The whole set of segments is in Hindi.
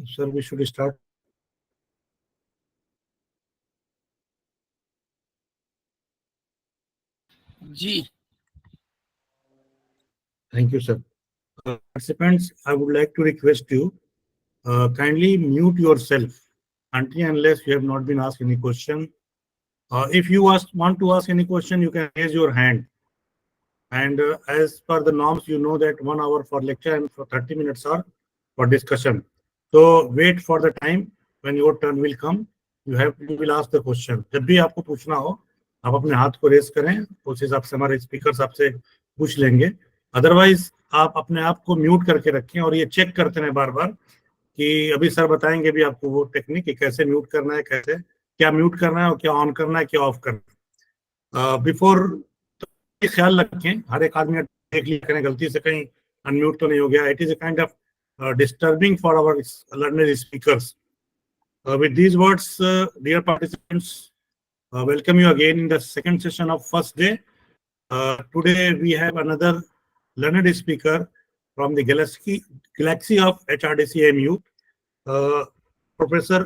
Sir, we should start. G. Thank you, sir. Participants, I would like to request you kindly mute yourself until unless you have not been asked any question. If you want to ask any question, you can raise your hand. And as per the norms, you know that 1 hour for lecture and for 30 minutes are for discussion. So wait for the time when your turn will come. You will ask the question. जब भी आपको पूछना हो, आप अपने हाथ को रेस करें, उस हिसाब से हमारे स्पीकर्स आपसे पूछ लेंगे. अदरवाइज आप अपने आप को म्यूट करके रखें और ये चेक करते रहें बार बार कि अभी सर बताएंगे भी आपको वो टेक्निक कि कैसे म्यूट करना है, कैसे क्या म्यूट करना है और क्या ऑन करना है, क्या ऑफ करना है. बिफोर ख्याल रखें, हर एक आदमी देख लिया करें गलती से कहीं अनम्यूट तो नहीं हो गया. It is a kind of disturbing for our learned speakers. With these words, dear participants, welcome you again in the second session of first day. Today we have another learned speaker from the galaxy of HRDC AMU, Professor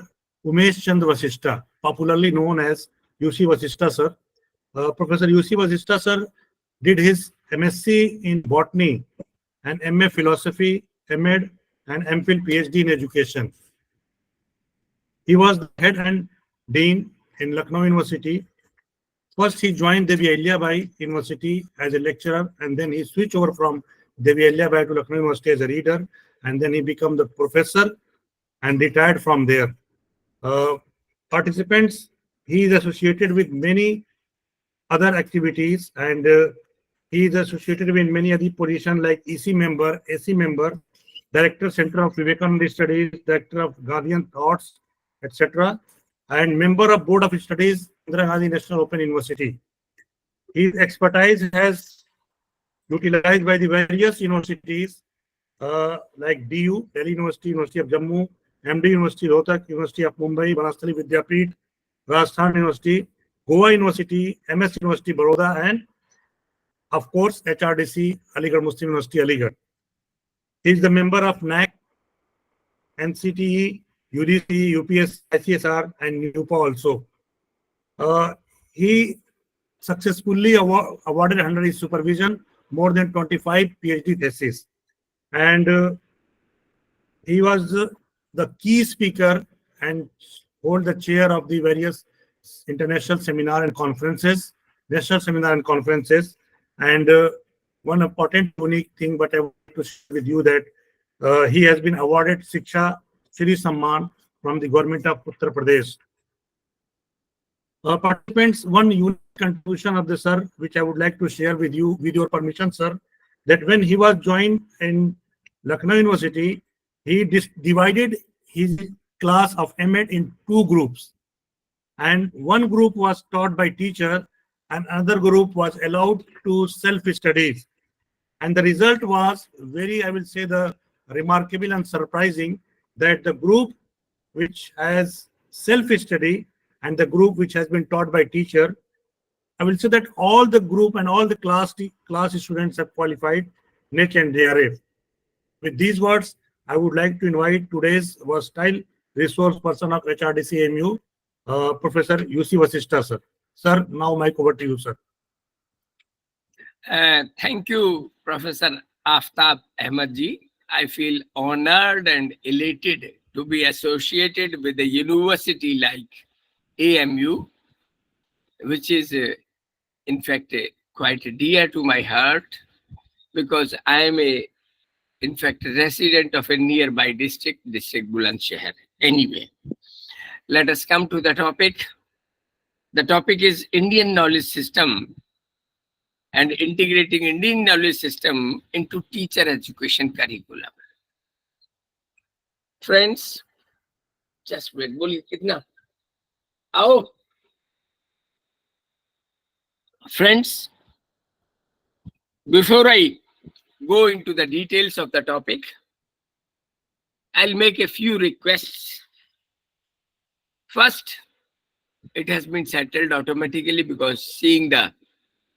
Umesh Chandra Vasishtha, popularly known as UC Vasishtha sir. Professor UC Vasishtha sir did his MSc in botany and MA philosophy, MEd and MPhil PhD in education. He was the head and dean in Lucknow University. First, he joined Devi Ahilyabai University as a lecturer, and then he switched over from Devi Ahilyabai to Lucknow University as a reader, and then he became the professor and retired from there. Participants, he is associated with many other activities, and he is associated with many other positions like EC member, AC member, Director Center of Vivekananda Studies, Director of Guardian Thoughts, etc., and member of Board of Studies, Indira Gandhi National Open University. His expertise has utilized by the various universities like DU, Delhi University, University of Jammu, MD University, Rohtak, University of Mumbai, Banasthali Vidyapeeth, Rajasthan University, Goa University, MS University, Baroda, and of course, HRDC, Aligarh Muslim University, Aligarh. He is the member of NAC, NCTE, UDC, UPS, ICSR, and NUPA also. He successfully awarded under his supervision more than 25 PhD theses. And he was the key speaker and hold the chair of the various international seminar and conferences, national seminar and conferences. And one important unique thing, but I want to share with you that he has been awarded Shiksha Shri Samman from the government of Uttar Pradesh. Participants, one unique contribution of the sir, which I would like to share with you, with your permission, sir, that when he was joined in Lucknow University, he divided his class of MEd in two groups. And one group was taught by teacher and another group was allowed to self-studies. And the result was very, I will say, the remarkable and surprising that the group which has self-study and the group which has been taught by teacher, I will say that all the group and all the class students have qualified NET and JRF. With these words, I would like to invite today's versatile resource person of HRDC AMU, Professor UC Vasishtha, sir. Sir, now mic over to you, sir. Thank you, Professor Aftab Ahmed ji. I feel honored and elated to be associated with a university like AMU, which is in fact quite dear to my heart because I am in fact resident of a nearby district Bulandshahr. Anyway, let us come to the topic. The topic is Indian knowledge system and integrating Indian knowledge system into teacher education curriculum. Friends, just wait, boli kitna? Aao. Friends, before I go into the details of the topic, I'll make a few requests. First, it has been settled automatically because seeing the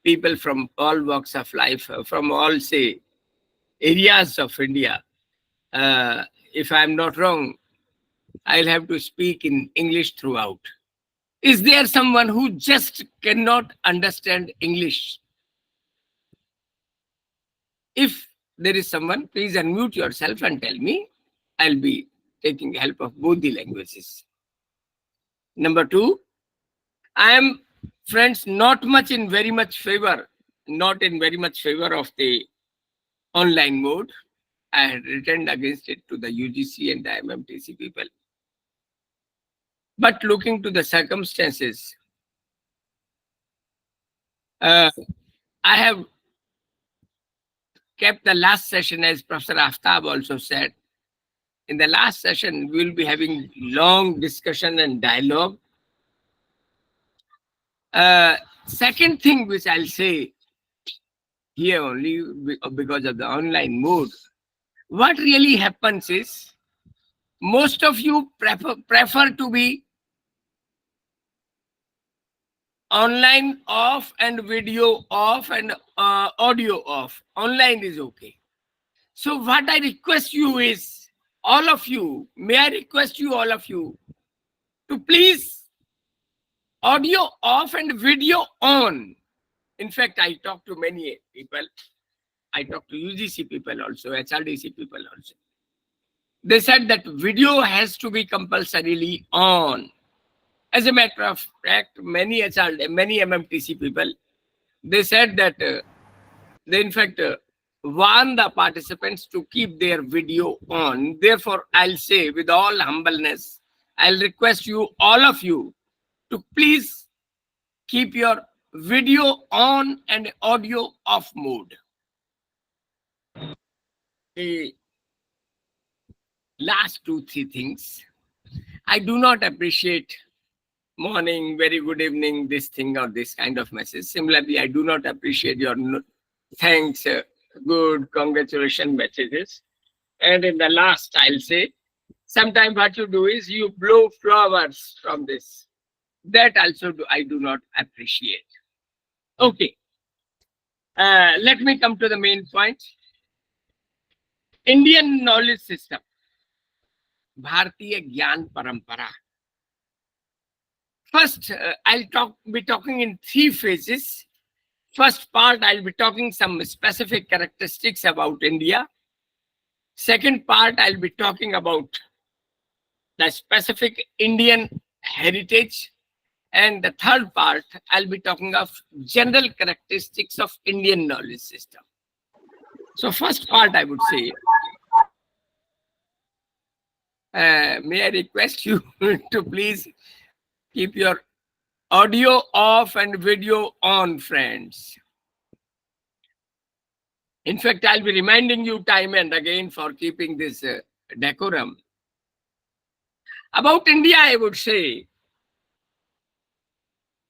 people from all walks of life, from all, say, areas of India, if I'm not wrong, I'll have to speak in English throughout. Is there someone who just cannot understand English? If there is someone, please unmute yourself and tell me. I'll be taking help of both the languages. Number two, I am, friends, not in very much favor of the online mode. I had written against it to the UGC and the MMTC people. But looking to the circumstances, I have kept the last session, as Professor Aftab also said. In the last session, we will be having long discussion and dialogue. Second thing which I'll say here only because of the online mode, what really happens is most of you prefer to be online off and video off and audio off. Online is okay. So what I request you is, all of you, may I request you, all of you, to please audio off and video on. In fact, I talk to many people. I talk to UGC people also, HRDC people also. They said that video has to be compulsorily on. As a matter of fact, many MMTC people, they said that they in fact want the participants to keep their video on. Therefore, I'll say with all humbleness, I'll request you, all of you, to please keep your video on and audio off mode. The last 2-3 things, I do not appreciate morning, very good evening, this thing or this kind of message. Similarly, I do not appreciate your thanks, good, congratulations messages. And in the last, I'll say, sometimes what you do is you blow flowers from this. That also I do not appreciate. Okay. Let me come to the main point. Indian knowledge system. Bharatiya Gyan Parampara. First, I'll be talking in 3 phases. First part, I'll be talking some specific characteristics about India. Second part, I'll be talking about the specific Indian heritage. And the third part, I'll be talking of general characteristics of Indian knowledge system. So first part, I would say, may I request you to please keep your audio off and video on, friends. In fact, I'll be reminding you time and again for keeping this decorum. About India, I would say,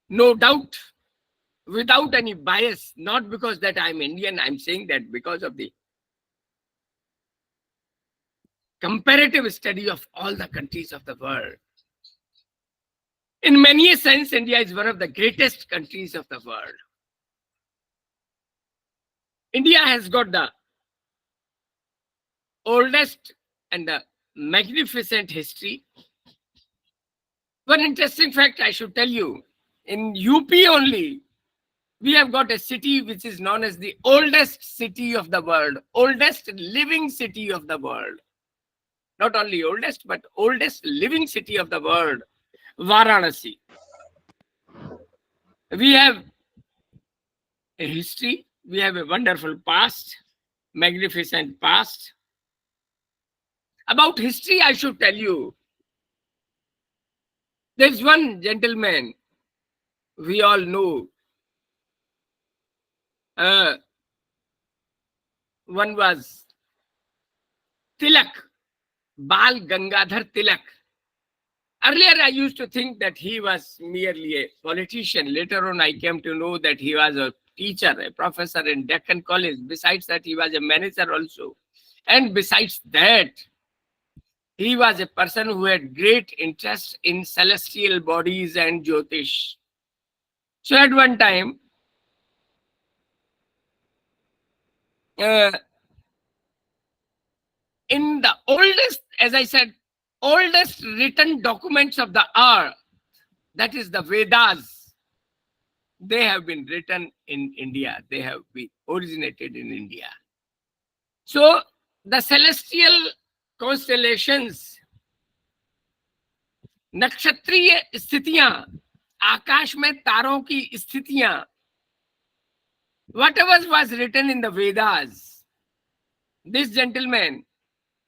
no doubt, without any bias, not because that I'm Indian, I'm saying that because of the comparative study of all the countries of the world. In many a sense, India is one of the greatest countries of the world. India has got the oldest and the magnificent history. One interesting fact I should tell you, in UP only, we have got a city which is known as the oldest city of the world, oldest living city of the world. Not only oldest, but oldest living city of the world, Varanasi. We have a history, we have a wonderful past, magnificent past. About history, I should tell you, there's one gentleman we all know. One was Tilak, Bal Gangadhar Tilak. Earlier, I used to think that he was merely a politician. Later on, I came to know that he was a teacher, a professor in Deccan College. Besides that, he was a manager also. And besides that, he was a person who had great interest in celestial bodies and Jyotish. So at one time, in the oldest, as I said, oldest written documents of the earth, that is the Vedas, they have been written in India. They have been originated in India. So the celestial constellations, नक्षत्रीय स्थितियां, आकाश में तारों की स्थितियां, whatever was written in the Vedas, this gentleman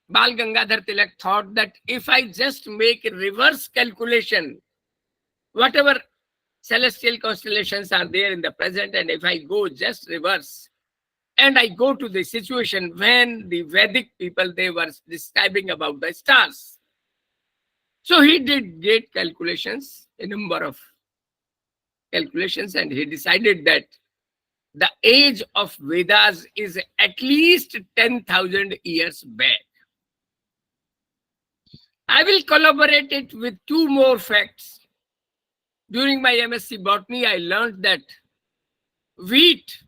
Bal Gangadhar Tilak thought that if I just make a reverse calculation, whatever celestial constellations are there in the present, and if I go just reverse, and I go to the situation when the Vedic people, they were describing about the stars. So he did great calculations, a number of calculations, and he decided that the age of Vedas is at least 10,000 years back. I will collaborate it with two more facts. During my MSc Botany, I learned that wheat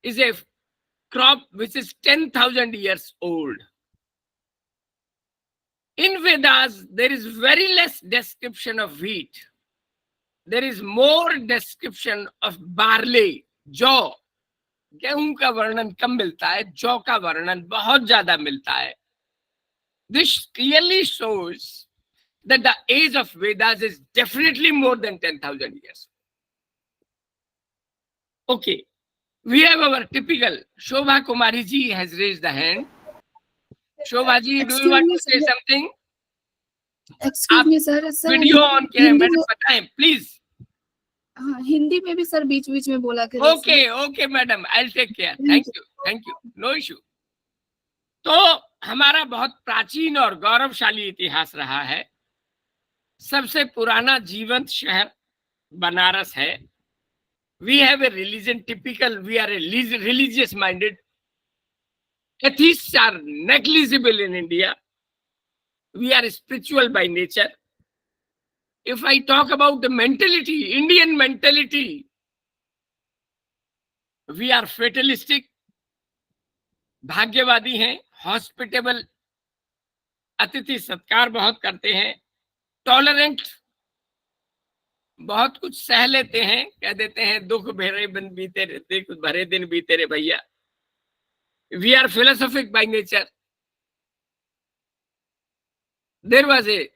is a crop which is 10,000 years old. In Vedas, there is very less description of wheat. There is more description of barley, जौ. गेहूं का वर्णन कम मिलता है, जौ का वर्णन बहुत ज्यादा मिलता है. This clearly shows that the age of Vedas is definitely more than 10,000 years. Okay, we have our typical. Shobha Kumari ji has raised the hand. Shobha ji, do you want to say something? Excuse me, sir. Video on किया मैडम, बताएं प्लीज. हाँ, हिंदी में भी सर बीच बीच में बोला करें. Okay okay madam, I will take care. Thank you, no issue. तो हमारा बहुत प्राचीन और गौरवशाली इतिहास रहा है. सबसे पुराना जीवंत शहर बनारस है. We have a religion typical, we are a religious minded. Atheists are negligible in India. We are spiritual by nature. If I talk about the mentality, Indian mentality, we are fatalistic, भाग्यवादी हैं, हॉस्पिटेबल, अतिथि सत्कार बहुत करते हैं, टॉलरेंट, बहुत कुछ सह लेते हैं, कह देते हैं दुख भरे दिन बीते रहते, कुछ भरे दिन बीते रे भैया. We are philosophic by nature. There was this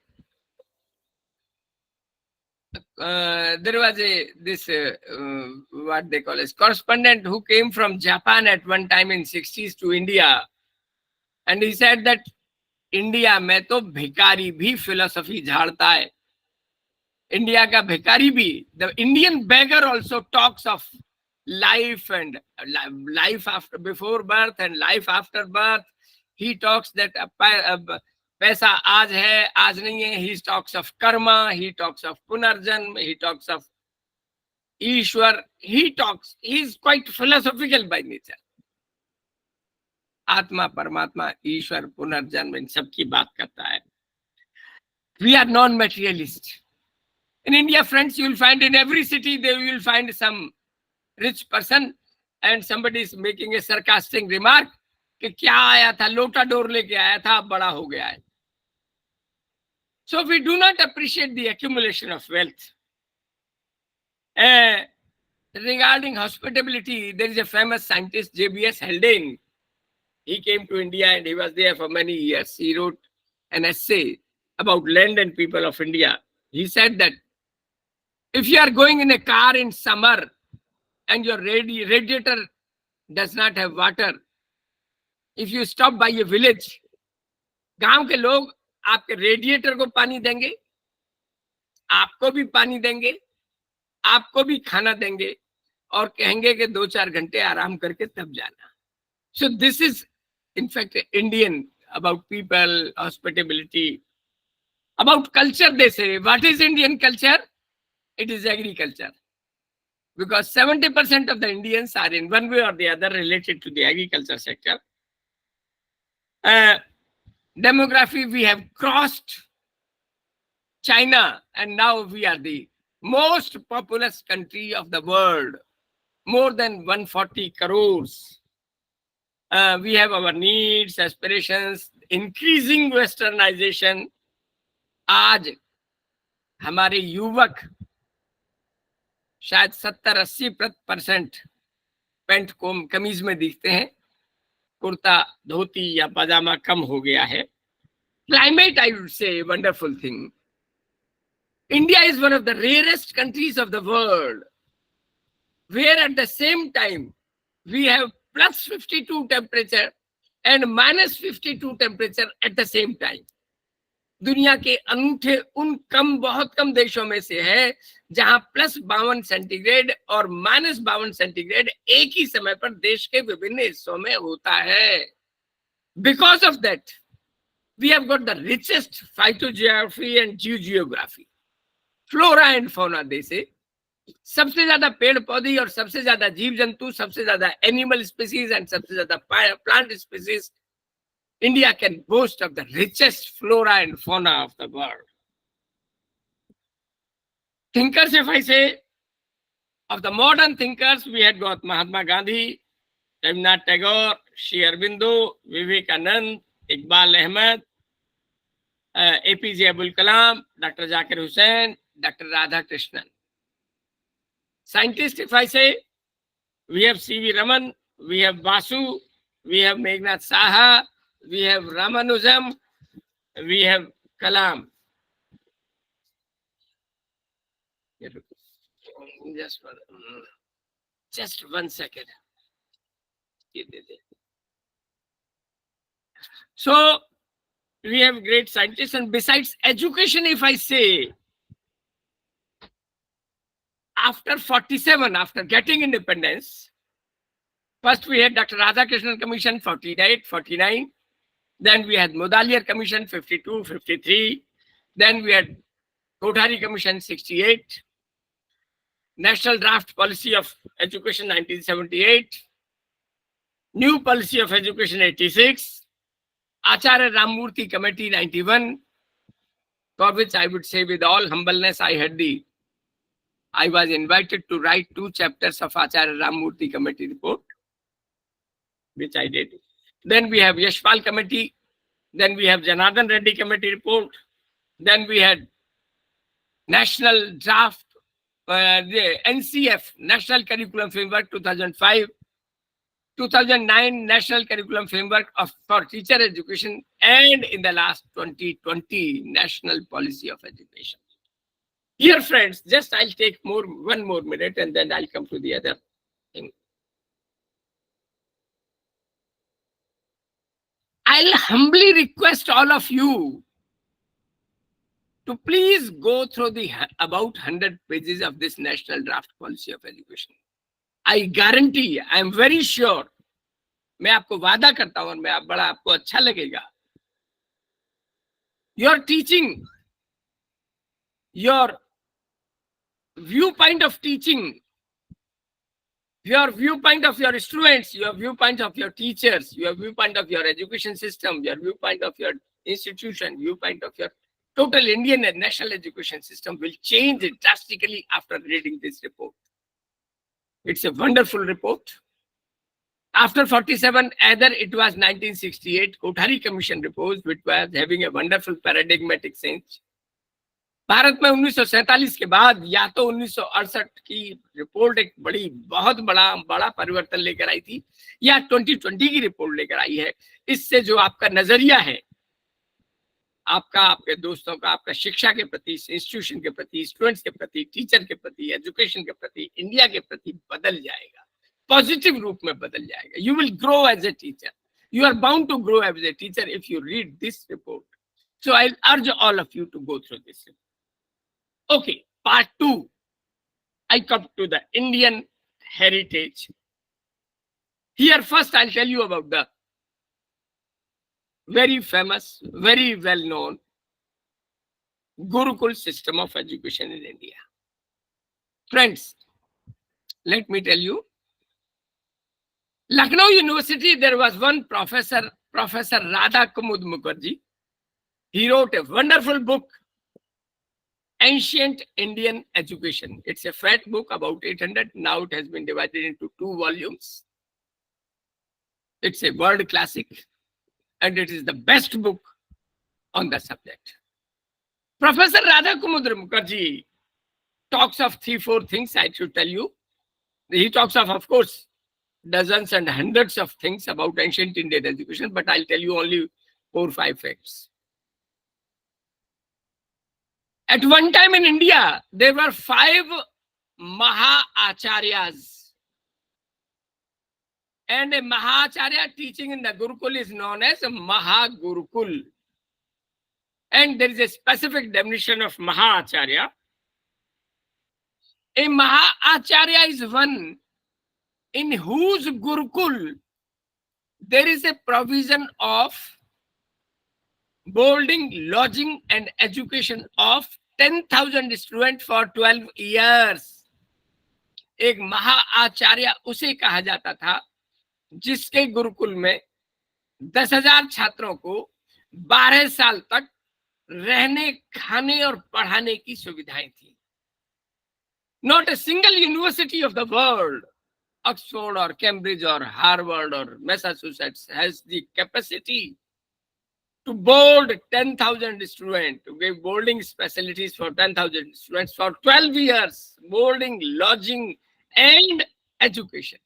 what they call as correspondent who came from Japan at one time in 60s to India, and he said that India में तो भिखारी भी philosophy झाड़ता है. India का भिखारी भी, the Indian beggar also talks of life and life after, before birth and life after birth. He talks that पैसा आज है, आज नहीं है. He talks of karma, he talks of punarjanm, he talks of Ishwar. He is quite philosophical by nature. आत्मा, परमात्मा, ईश्वर, पुनर्जन्म, इन सब की बात करता है. We are non-materialist. In India, friends, you will find in every city, there you will find some rich person and somebody is making a sarcastic remark कि क्या आया था, लोटा डोर लेके आया था, अब बड़ा हो गया है. So we do not appreciate the accumulation of wealth. Regarding hospitality, there is a famous scientist, J.B.S. Haldane. He came to India and he was there for many years. He wrote an essay about land and people of India. He said that if you are going in a car in summer and your radiator does not have water, if you stop by a village, गांव के लोग आपके रेडिएटर को पानी देंगे, आपको भी पानी देंगे, आपको भी खाना देंगे और कहेंगे कि 2-4 घंटे आराम करके तब जाना. So this is in fact Indian about people, hospitality. About culture, they say, what is Indian culture? It is agriculture. Because 70% of the Indians are in one way or the other related to the agriculture sector. Demography, we have crossed China and now we are the most populous country of the world. More than 140 crores. We have our needs, aspirations, increasing westernization. आज हमारे युवक शायद 70-80% पैंट कमीज में दिखते हैं, कुर्ता धोती या पजामा कम हो गया है. Climate, I would say, a wonderful thing. India is one of the rarest countries of the world where at the same time we have plus 52 temperature and minus 52 temperature at the same time. दुनिया के अनूठे उन बहुत कम देशों में से है जहां +52 सेंटीग्रेड और -52 सेंटीग्रेड एक ही समय पर देश के विभिन्न हिस्सों में होता है. Because of that, we have got the richest phytogeography and geography. Flora and fauna देश से सबसे ज्यादा पेड़ पौधे और सबसे ज्यादा जीव जंतु, सबसे ज्यादा एनिमल स्पीसीज एंड सबसे ज्यादा plant species. India can boast of the richest flora and fauna of the world. Thinkers, if I say, of the modern thinkers, we had got Mahatma Gandhi, Rabindranath Tagore, Sri Aurobindo, Vivekanand, Iqbal Ahmed, APJ Abul Kalam, Dr. Zakir Hussain, Dr. Radhakrishnan. Scientists, if I say, we have C.V. Raman, we have Basu, we have Meghnad Saha, we have Ramanujam, we have Kalam. Just 1 second. So, we have great scientists, and besides education, if I say, after 47, after getting independence, first we had Dr. Radhakrishnan Commission, 48, 49. Then we had Mudaliar Commission, 52, 53. Then we had Kothari Commission, 68. National Draft Policy of Education, 1978. New Policy of Education, 86. Acharya Ramamurthy Committee, 91. For which I would say with all humbleness, I was invited to write 2 chapters of Acharya Ramamurthy Committee report, which I did. Then we have Yashpal Committee. Then we have Janardhan Reddy Committee report. Then we had National Draft, the NCF, National Curriculum Framework 2005. 2009 National Curriculum Framework for Teacher Education. And in the last 2020 National Policy of Education. Here, friends, just I'll take 1 more minute and then I'll come to the other thing. I'll humbly request all of you to please go through the about 100 pages of this National Draft Policy of Education. I guarantee, I am very sure, मैं आपको वादा करता हूं और मैं बड़ा आपको अच्छा लगेगा. Your teaching, your viewpoint of teaching, your viewpoint of your students, your viewpoint of your teachers, your viewpoint of your education system, your viewpoint of your institution, viewpoint of your total Indian and national education system will change drastically after reading this report. It's a wonderful report. After 47, either it was 1968 Kothari Commission report, which was having a wonderful paradigmatic change. Bharat में 1947 के बाद या तो 1968 की रिपोर्ट एक बहुत बड़ा परिवर्तन लेकर आई थी, या 2020 की रिपोर्ट लेकर आई है. इससे जो आपका नजरिया है, आपका, आपके दोस्तों का, आपका शिक्षा के प्रति, इंस्टीट्यूशन के प्रति, स्टूडेंट्स के प्रति, टीचर के प्रति, एजुकेशन के प्रति, इंडिया के प्रति बदल जाएगा, पॉजिटिव रूप में बदल जाएगा. You will grow as a teacher. You are bound to grow as a teacher if you read this report. So I urge all of you to go through this. Okay, part 2. I come to the Indian heritage. Here first I'll tell you about the very famous, very well-known Gurukul system of education in India. Friends, let me tell you, Lucknow University, there was one professor, Professor Radha Kumud Mukherjee. He wrote a wonderful book, Ancient Indian Education. It's a fat book, about 800. Now it has been divided into 2 volumes. It's a world classic, and it is the best book on the subject. Professor Radha Kumudra Mukherjee talks of 3-4 things I should tell you. He talks of course, dozens and hundreds of things about ancient Indian education, but I'll tell you only 4-5 facts. At one time in India, there were 5 Maha-Acharyas. And a Maha-Acharya teaching in the Gurukul is known as Maha-Gurukul. And there is a specific definition of Maha-Acharya. A Maha-Acharya is one in whose Gurukul there is a provision of boarding, lodging and education of 10,000 students for 12 years. एक महाआचार्य उसे कहा जाता था जिसके गुरुकुल में 10,000 छात्रों को 12 साल तक रहने, खाने और पढ़ाने की सुविधाएं थी. Not a single university of the world, Oxford or Cambridge or Harvard or Massachusetts, has the capacity to board 10,000 students, to give boarding facilities for 10,000 students for 12 years, boarding, lodging and education.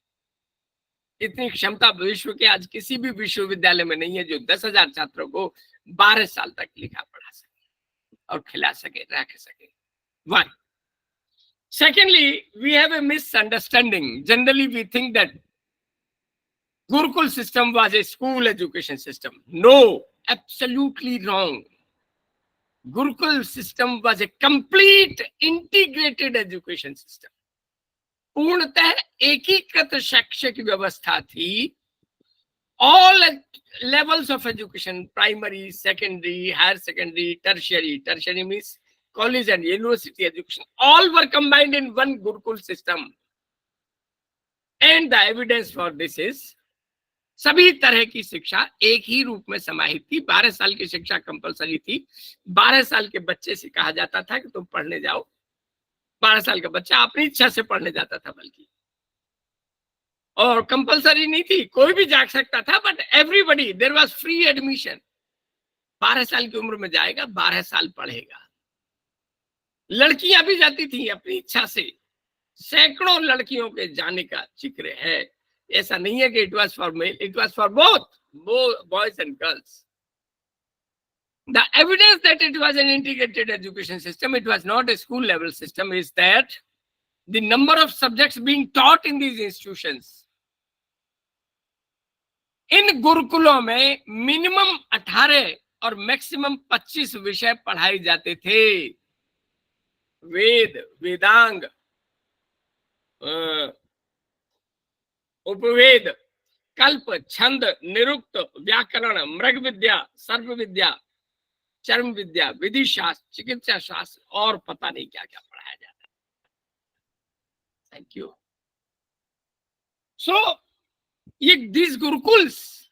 इतनी क्षमता विश्व के आज किसी भी विश्वविद्यालय में नहीं है जो 10,000 छात्रों को 12 साल तक लिखा पढ़ा सके और खिला सके, रख सके. Why? Secondly, we have a misunderstanding. Generally, we think that Gurukul system was a school education system. No, absolutely wrong. Gurukul system was a complete integrated education system. पूर्णतः एकीकृत शैक्षिक व्यवस्था थी. All levels of education, primary, secondary, higher secondary, tertiary. Tertiary means college and university education. All were combined in one Gurukul system. And the evidence for this is सभी तरह की शिक्षा एक ही रूप में समाहित थी. 12 साल की शिक्षा कंपलसरी थी. 12 साल के बच्चे से कहा जाता था कि तुम पढ़ने जाओ. 12 साल का बच्चा अपनी इच्छा से पढ़ने जाता था, बल्कि और कंपलसरी नहीं थी, कोई भी जा सकता था. But everybody, there was free admission. 12 साल की उम्र में जाएगा, 12 साल पढ़ेगा. लड़कियां भी जाती थी अपनी इच्छा से. सैकड़ों लड़कियों के जाने का जिक्र है. ऐसा नहीं है कि it was for male, it was for both boys and girls. The evidence that it was an integrated education system, it was not a school level system, is that the number of subjects being taught in these institutions, इन गुरुकुलों में मिनिमम 18 और मैक्सिमम 25 विषय पढ़ाए जाते थे. वेद, वेदांग, उपवेद, कल्प, छंद, निरुक्त, व्याकरण, मृग विद्या, सर्प विद्या, चर्म विद्या, विधि शास्त्र, चिकित्सा शास्त्र और पता नहीं क्या क्या पढ़ाया जाता है. Thank you. सो ये these gurukuls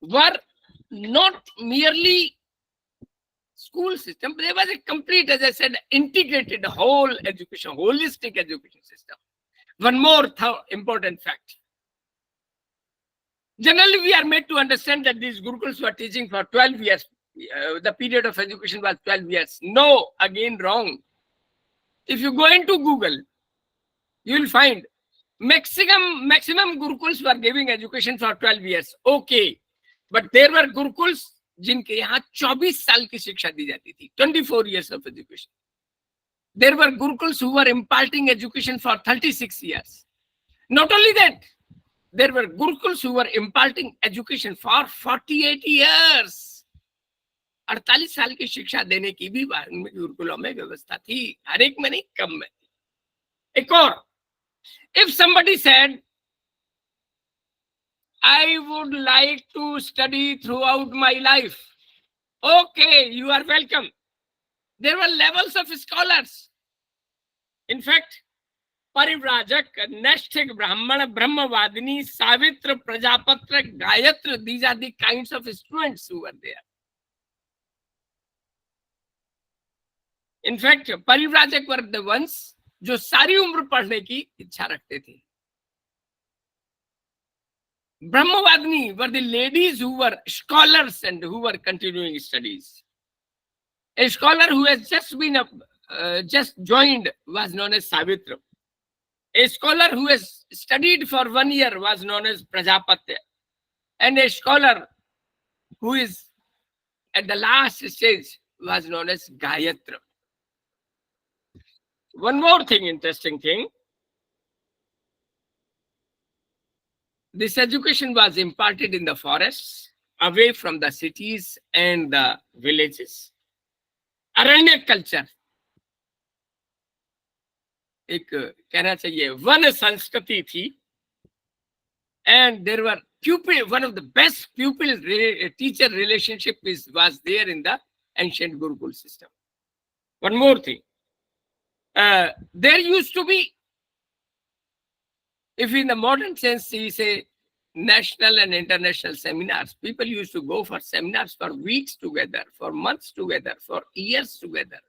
were not merely school system, there was a complete, as I said, integrated whole education, holistic education system. One more important fact. Generally, we are made to understand that these Gurukuls were teaching for 12 years. The period of education was 12 years. No, again wrong. If you go into Google, you will find maximum Gurukuls were giving education for 12 years. Okay. But there were Gurukuls जिनके यहाँ 24 साल की शिक्षा दी जाती थी. 24 years of education. There were Gurukuls who were imparting education for 36 years. Not only that, there were Gurukuls who were imparting education for 48 years. 48 साल की शिक्षा देने की भी गुरुकुलों में व्यवस्था थी. हर एक में नहीं, कम में थी. एक और, if somebody said, I would like to study throughout my life, okay, you are welcome. There were levels of scholars. In fact, Parivrajak, Nashthik, Brahmana, Brahmavadini, Savitra, Prajapatra, Gayatra, these are the kinds of students who were there. In fact, Parivrajak were the ones जो सारी उम्र पढ़ने की इच्छा रखते थे. Brahmavadini were the ladies who were scholars and who were continuing studies. A scholar who has just joined was known as Savitra. A scholar who has studied for 1 year was known as Prajapatya. And a scholar who is at the last stage was known as Gayatra. One more thing, interesting thing. This education was imparted in the forests, away from the cities and the villages. Aranya culture. एक कहना चाहिए वन संस्कृति थी. And there were pupil, one of the best pupil teacher relationship was there in the ancient Gurukul system. One more thing. There used to be, if in the modern sense we say national and international seminars, people used to go for seminars for weeks together, for months together, for years together.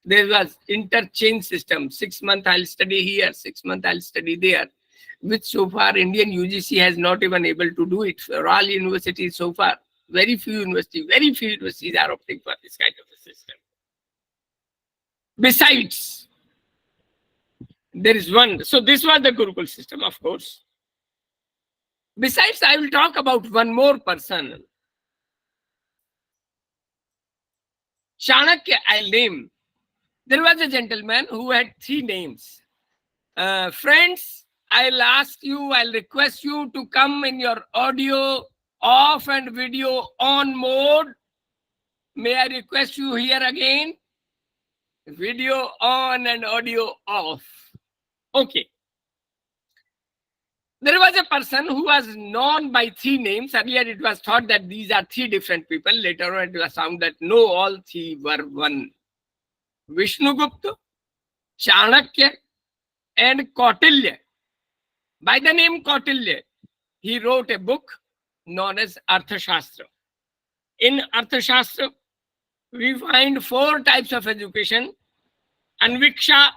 There was interchange system. 6 months I'll study here, 6 months I'll study there, which so far Indian UGC has not even able to do it. For all universities so far, very few universities are opting for this kind of a system. Besides, there is one. So this was the Gurukul system, of course. Besides, I will talk about one more person. Chanakya, I'll name. There was a gentleman who had 3 names. Friends, I'll request you to come in your audio off and video on mode. May I request you here again? Video on and audio off. Okay. There was a person who was known by 3 names. Earlier it was thought that these are 3 different people. Later on it was found that no, all 3 were one. Vishnugupta, Chanakya, and Kautilya. By the name Kautilya, he wrote a book known as Arthashastra. In Arthashastra, we find 4 types of education: Anviksha,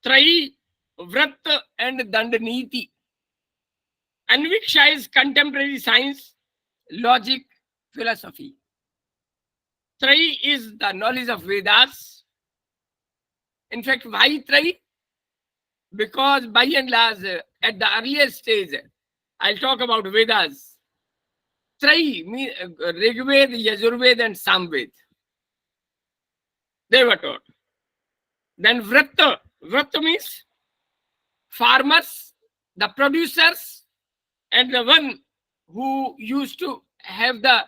Trayi, Vrat, and Dandaniti. Anviksha is contemporary science, logic, philosophy. Trayi is the knowledge of Vedas. In fact, why Trayi? Because by and large, at the earliest stage, I'll talk about Vedas. Trayi means Rigved, Yajurved, and Samved. They were taught. Then Vrata. Vrata means farmers, the producers, and the one who used to have the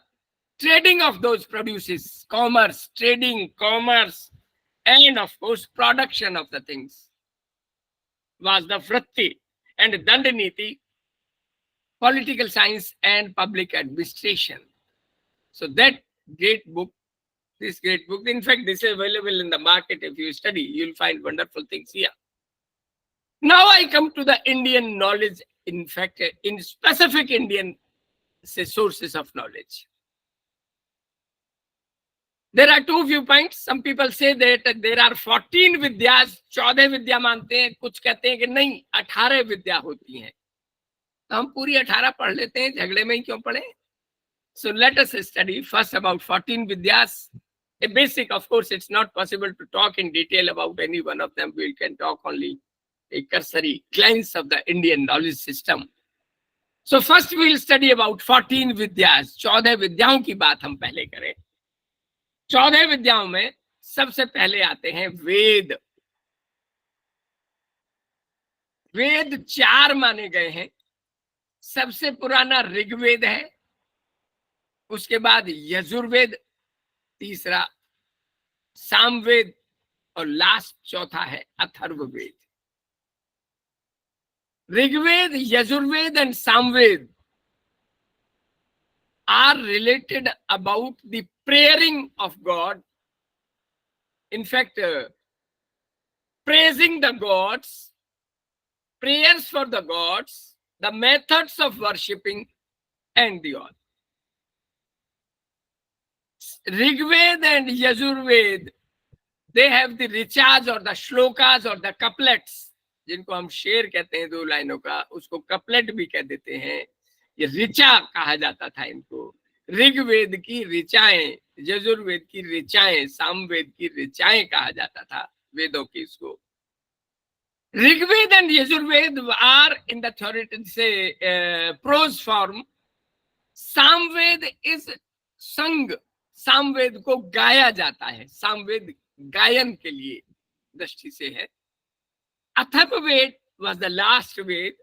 trading of those produces, commerce, trading, commerce, and of course, production of the things was the Vratti. And Dandaniti, political science and public administration. So that great book, in fact, this is available in the market. If you study, you'll find wonderful things here. Now I come to the Indian knowledge, in fact, in specific Indian sources of knowledge. There are 2 viewpoints. Some people say that there are 14 vidyas, 14 vidya मानते हैं, कुछ कहते हैं कि नहीं 18 विद्या होती हैं. तो हम पूरी 18 पढ़ लेते हैं, झगड़े में ही क्यों पढ़े? So let us study first about 14 vidyas. A basic, of course, it's not possible to talk in detail about any one of them. We can talk only a cursory glance of the Indian knowledge system. So first we will study about 14 vidyas. 14 विद्याओं की बात हम पहले करें. 14 विद्याओं में सबसे पहले आते हैं वेद. वेद 4 माने गए हैं. सबसे पुराना ऋग्वेद है, उसके बाद यजुर्वेद, तीसरा सामवेद, और लास्ट चौथा है Atharvaveda. Rigveda, Yajurveda and Samved are related about the praying of God. In fact, praising the gods, prayers for the gods, the methods of worshipping, and the all. Rigved and Yajurved, they have the richas or the shlokas or the couplets, जिनको हम शेर कहते हैं 2 लाइनों का, उसको कपलेट भी कह देते हैं. ये ऋचा कहा जाता था इनको। ऋग्वेद की ऋचाएं, यजुर्वेद की ऋचाएं, सामवेद की ऋचाएं कहा जाता था वेदों की इसको। Rigveda and Yajurveda are in the theoretical से prose form. Samaveda is song, Samaveda को गाया जाता है, सामवेद गायन के लिए दृष्टि से है। Atharvaveda was the last Ved.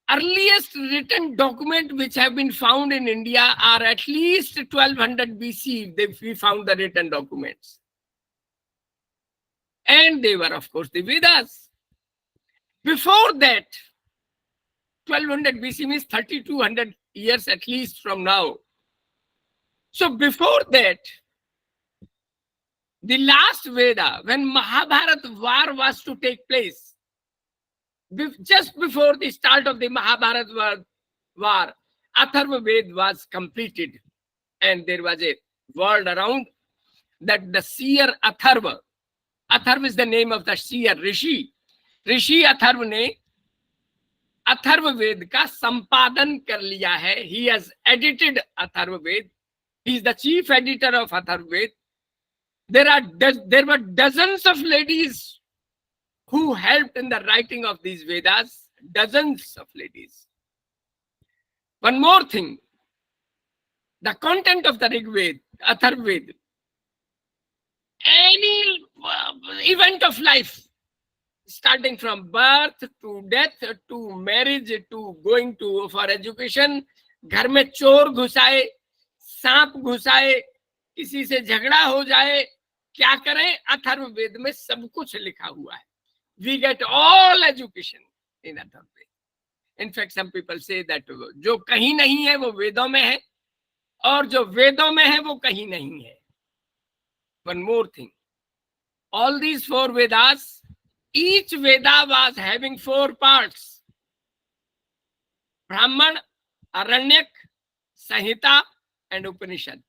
Earliest written document which have been found in India are at least 1200 BC. We found the written documents. And they were, of course, the Vedas. Before that, 1200 BC means 3200 years at least from now. So before that, the last Veda, when Mahabharata war was to take place, just before the start of the Mahabharata war, Atharva Ved was completed. And there was a word around that the seer Atharva, Atharva is the name of the seer, Rishi. ऋषि अथर्व ने अथर्व वेद का संपादन कर लिया है. He has edited Atharva Veda. He is the chief editor of Atharva Veda. There were dozens of ladies who helped in the writing of these Vedas. Dozens of ladies. One more thing. The content of the Rig Ved, Atharva Ved, any event of life, starting from birth to death to marriage to going to for education, घर में चोर घुसाए, सांप घुसाए, किसी से झगड़ा हो जाए, क्या करें? अथर्व वेद में सब कुछ लिखा हुआ है. We get all education in Atharva Veda. In fact, some people say that जो कहीं नहीं है वो वेदों में है और जो वेदों में है वो कहीं नहीं है. One more thing. All these four Vedas, each Veda was having four parts. Brahman, Aranyak, Samhita and Upanishad.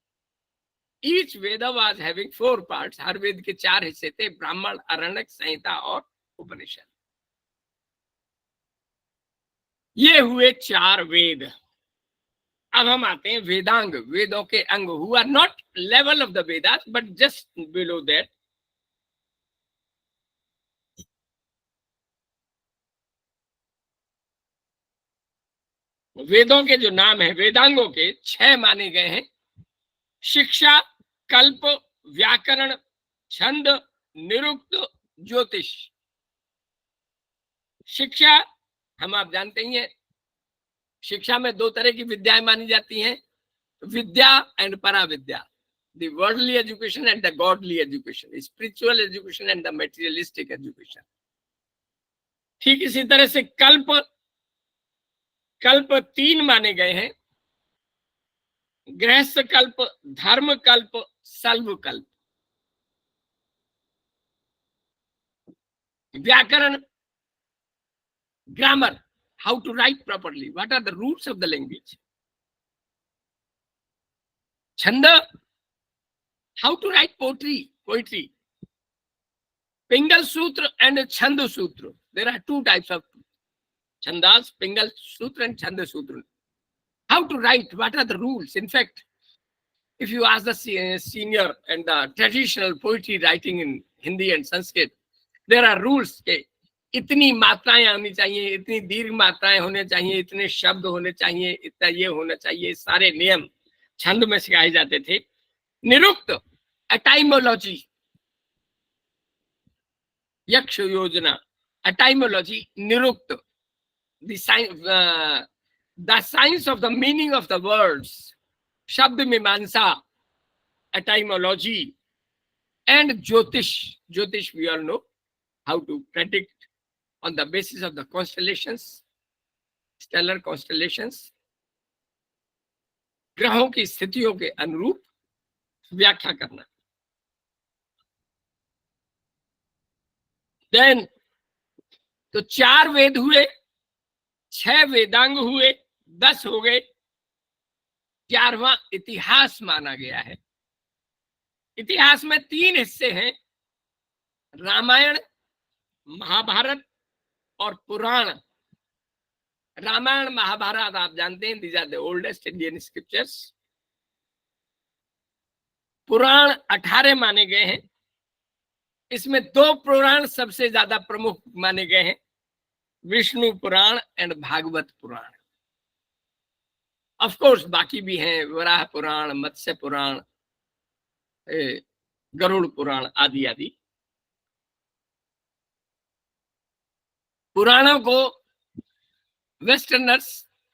Each Veda was having four parts. हर वेद के चार हिस्से थे, ब्राह्मण, अरण्यक, संहिता और उपनिषद. ये हुए चार वेद. अब हम आते हैं वेदांग, वेदों के अंग, who are not level of the Vedas but just below that. वेदों के जो नाम है, वेदांगों के 6 माने गए हैं. शिक्षा, कल्प, व्याकरण, छंद, निरुक्त, ज्योतिष. शिक्षा हम आप जानते ही हैं, शिक्षा में 2 तरह की विद्याएं मानी जाती हैं, विद्या एंड पराविद्या. The worldly education and the godly education, spiritual education and the materialistic education. ठीक इसी तरह से कल्प 3 माने गए हैं, गृहस्थ कल्प, धर्म कल्प, सल्व कल्प. व्याकरण, grammar, how to write properly, what are the roots of the language. Chanda, how to write poetry. Pingal Sutra and Chandu Sutra. There are 2 types of Chandas, Pingal Sutra and Chanda Sutra. How to write, what are the rules? In fact, if you ask the senior and the traditional poetry writing in Hindi and Sanskrit, there are rules. इतनी मात्राएं होनी चाहिए, इतनी दीर्घ मात्राएं होने चाहिए, इतने शब्द होने चाहिए, इतना ये होना चाहिए, सारे नियम छंद में सिखाए जाते थे. निरुक्त, एटाइमोलॉजी, यक्ष योजना, etymology, Nirukta, the science of the meaning of the words, शब्द मीमांसा, etymology, and Jyotish. Jyotish we all know how to predict on the basis of the constellations, stellar constellations, ग्रहों की स्थितियों के अनुरूप व्याख्या करना. Then तो 4 वेद हुए, 6 वेदांग हुए, 10 हो गए. 11वां इतिहास माना गया है. इतिहास में 3 हिस्से हैं, रामायण, महाभारत और पुराण. रामायण महाभारत आप जानते हैं, these are the oldest Indian scriptures. Purana 18 माने गए हैं, इसमें 2 पुराण सबसे ज्यादा प्रमुख माने गए हैं, Vishnu Purana and Bhagavata Purana. Of course बाकी भी हैं, वराह पुराण, मत्स्य पुराण, गरुड़ पुराण आदि आदि। पुराणों को वेस्टर्नर्स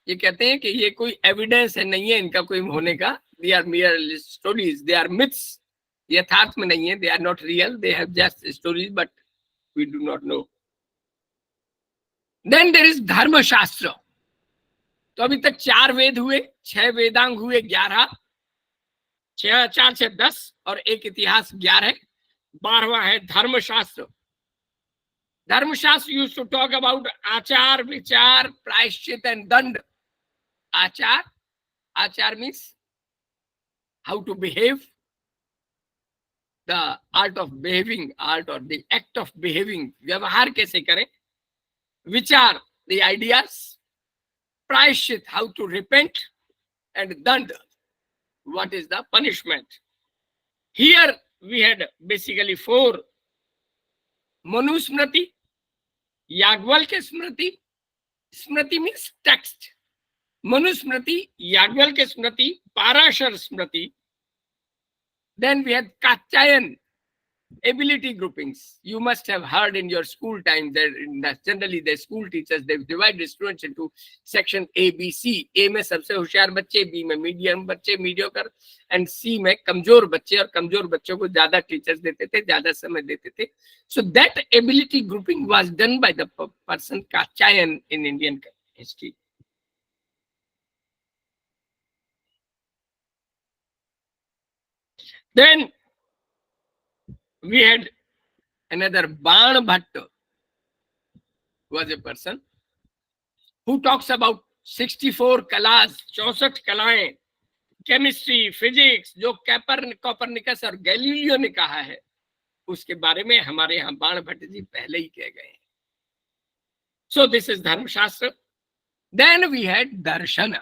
ये कहते हैं कि ये कोई एविडेंस है, नहीं है इनका कोई होने का, they are mere stories, they are myths, यथार्थ में नहीं है, they are not real, they have just stories but we do not know. Then there is Dharmashastra. तो अभी तक 4 वेद हुए, 6 वेदांग हुए, 11, 4 6 10 और एक इतिहास 11, 12वां है धर्मशास्त्र। धर्मशास्त्र यूज्ड टू टॉक अबाउट आचार, विचार, प्रायश्चित and dand. Achar means how to behave, the art of behaving, art और द एक्ट ऑफ बिहेविंग, व्यवहार कैसे करें। Vichar, the ideas. Prayashchit, how to repent, and dand, what is the punishment. Here we had basically 4: Manusmriti, Yagvalkya Smriti. Smriti means text. Manusmriti, Yagvalkya Smriti, Parashar Smriti. Then we had Kachayan, ability groupings. You must have heard in your school time that generally the school teachers, they divide the students into section A, B, C. A में सबसे होशियार बच्चे, B में मीडियम बच्चे, मीडियोकर, and C में कमजोर बच्चे, और कमजोर बच्चों को ज्यादा टीचर्स देते थे, ज्यादा समय देते थे. So that ability grouping was done by the person Kachayan in Indian history. Then we had another Ban Bhatta, was a person who talks about 64 kalas, 64 कलाएं, केमिस्ट्री, फिजिक्स, जो कोपरनिकस और गैलीलियो ने कहा है, उसके बारे में हमारे यहाँ बाण भट्ट जी पहले ही कह गए. सो दिस इज धर्मशास्त्र. देन वी हैड दर्शन.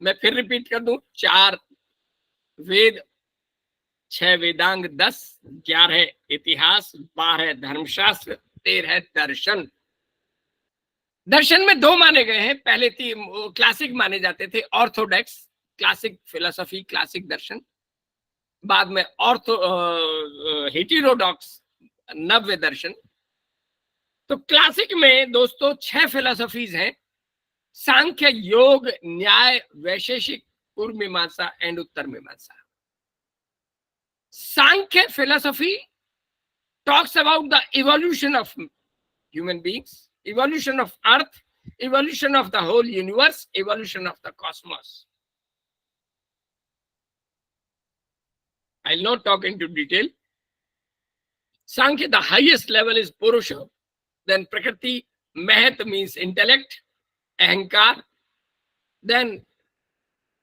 मैं फिर रिपीट कर दूं, 4 वेद, 6 वेदांग, 10, 11 इतिहास, 12 धर्मशास्त्र, 13 दर्शन. दर्शन में 2 माने गए हैं. पहले क्लासिक माने जाते थे, ऑर्थोडॉक्स, क्लासिक फिलोसॉफी, क्लासिक दर्शन. बाद में हेटेरोडॉक्स, नव्य दर्शन. तो क्लासिक में दोस्तों 6 फिलोसॉफीज हैं: सांख्य, योग, न्याय, वैशेषिक, पूर्व मीमांसा एंड उत्तर मीमांसा. सांख्य philosophy talks about the evolution of human beings, evolution of earth, evolution of the whole universe, evolution of the cosmos. I'll not talk into detail. Sankhya, the highest level is Purusha. Then Prakriti, Mahat means intellect, Ahankar. Then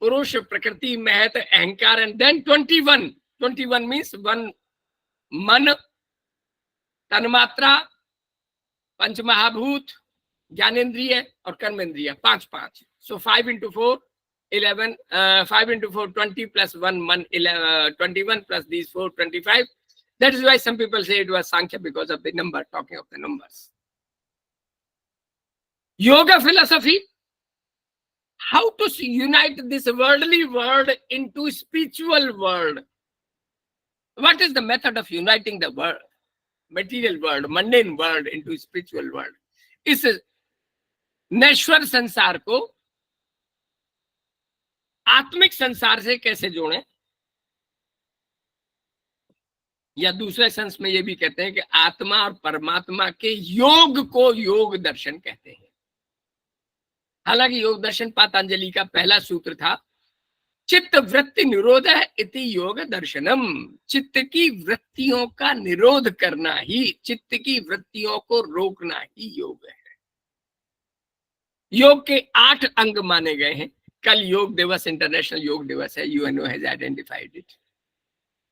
Purusha, Prakriti, Mahat, Ahankar, and then 21. 21 means 1 मन, तन्मात्रा, पंच महाभूत, ज्ञानेन्द्रिय और कर्मेंद्रिय, 5. So 5 into 4, 11. 5 into 4, 20 plus 1 man, 21 plus these 4, 25. That is why some people say it was Sankhya, because of the number, talking of the numbers. Yoga philosophy, how to unite this worldly world into spiritual world. What is the method of uniting the world, material world, mundane world into spiritual world? इस नश्वर संसार को आत्मिक संसार से कैसे जोड़ें, या दूसरे सेंस में ये भी कहते हैं कि आत्मा और परमात्मा के योग को योग दर्शन कहते हैं. हालांकि योग दर्शन पातंजलि का पहला सूत्र था, चित्त वृत्ति निरोध इति योग दर्शनम. चित्त की वृत्तियों का निरोध करना ही, चित्त की वृत्तियों को रोकना ही योग है. योग के 8 अंग माने गए हैं. कल योग दिवस, इंटरनेशनल योग दिवस है, यूएनओ हैज आइडेंटिफाइड इट.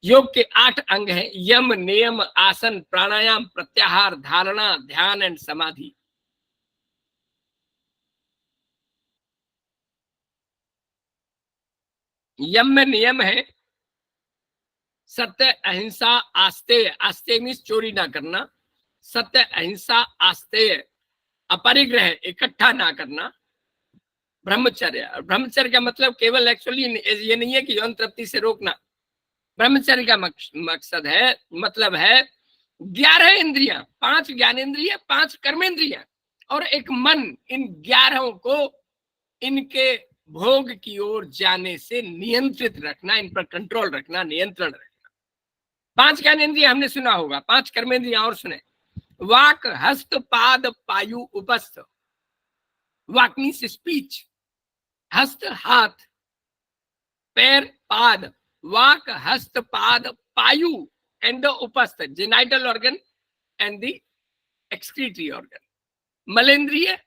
योग के 8 अंग हैं: यम, नियम, आसन, प्राणायाम, प्रत्याहार, धारणा, ध्यान एंड समाधि. यम में नियम है सत्य अहिंसा आस्तेय, आस्तेय मीन्स चोरी ना करना, सत्य अहिंसा आस्तेय, अपरिग्रह इकट्ठा ना करना, ब्रह्मचर्य। ब्रह्मचर्य का मतलब केवल एक्चुअली ये नहीं है कि यौन तृप्ति से रोकना। ब्रह्मचर्य का मकसद है, मतलब है 11 इंद्रियां, 5 ज्ञानेंद्रिय, 5 कर्मेंद्रिय और एक मन, इन 11 को इनके भोग की ओर जाने से नियंत्रित रखना, इन पर कंट्रोल रखना, नियंत्रण रखना। 5 ज्ञानेंद्रिय हमने सुना होगा, 5 कर्मेंद्रिय और सुने, वाक हस्त पाद पायु उपस्थ। वाक मीन्स स्पीच, हस्त हाथ, पैर पाद, वाक हस्त पाद पायु and the upastha, genital organ and the excretory organ. मलेंद्रिय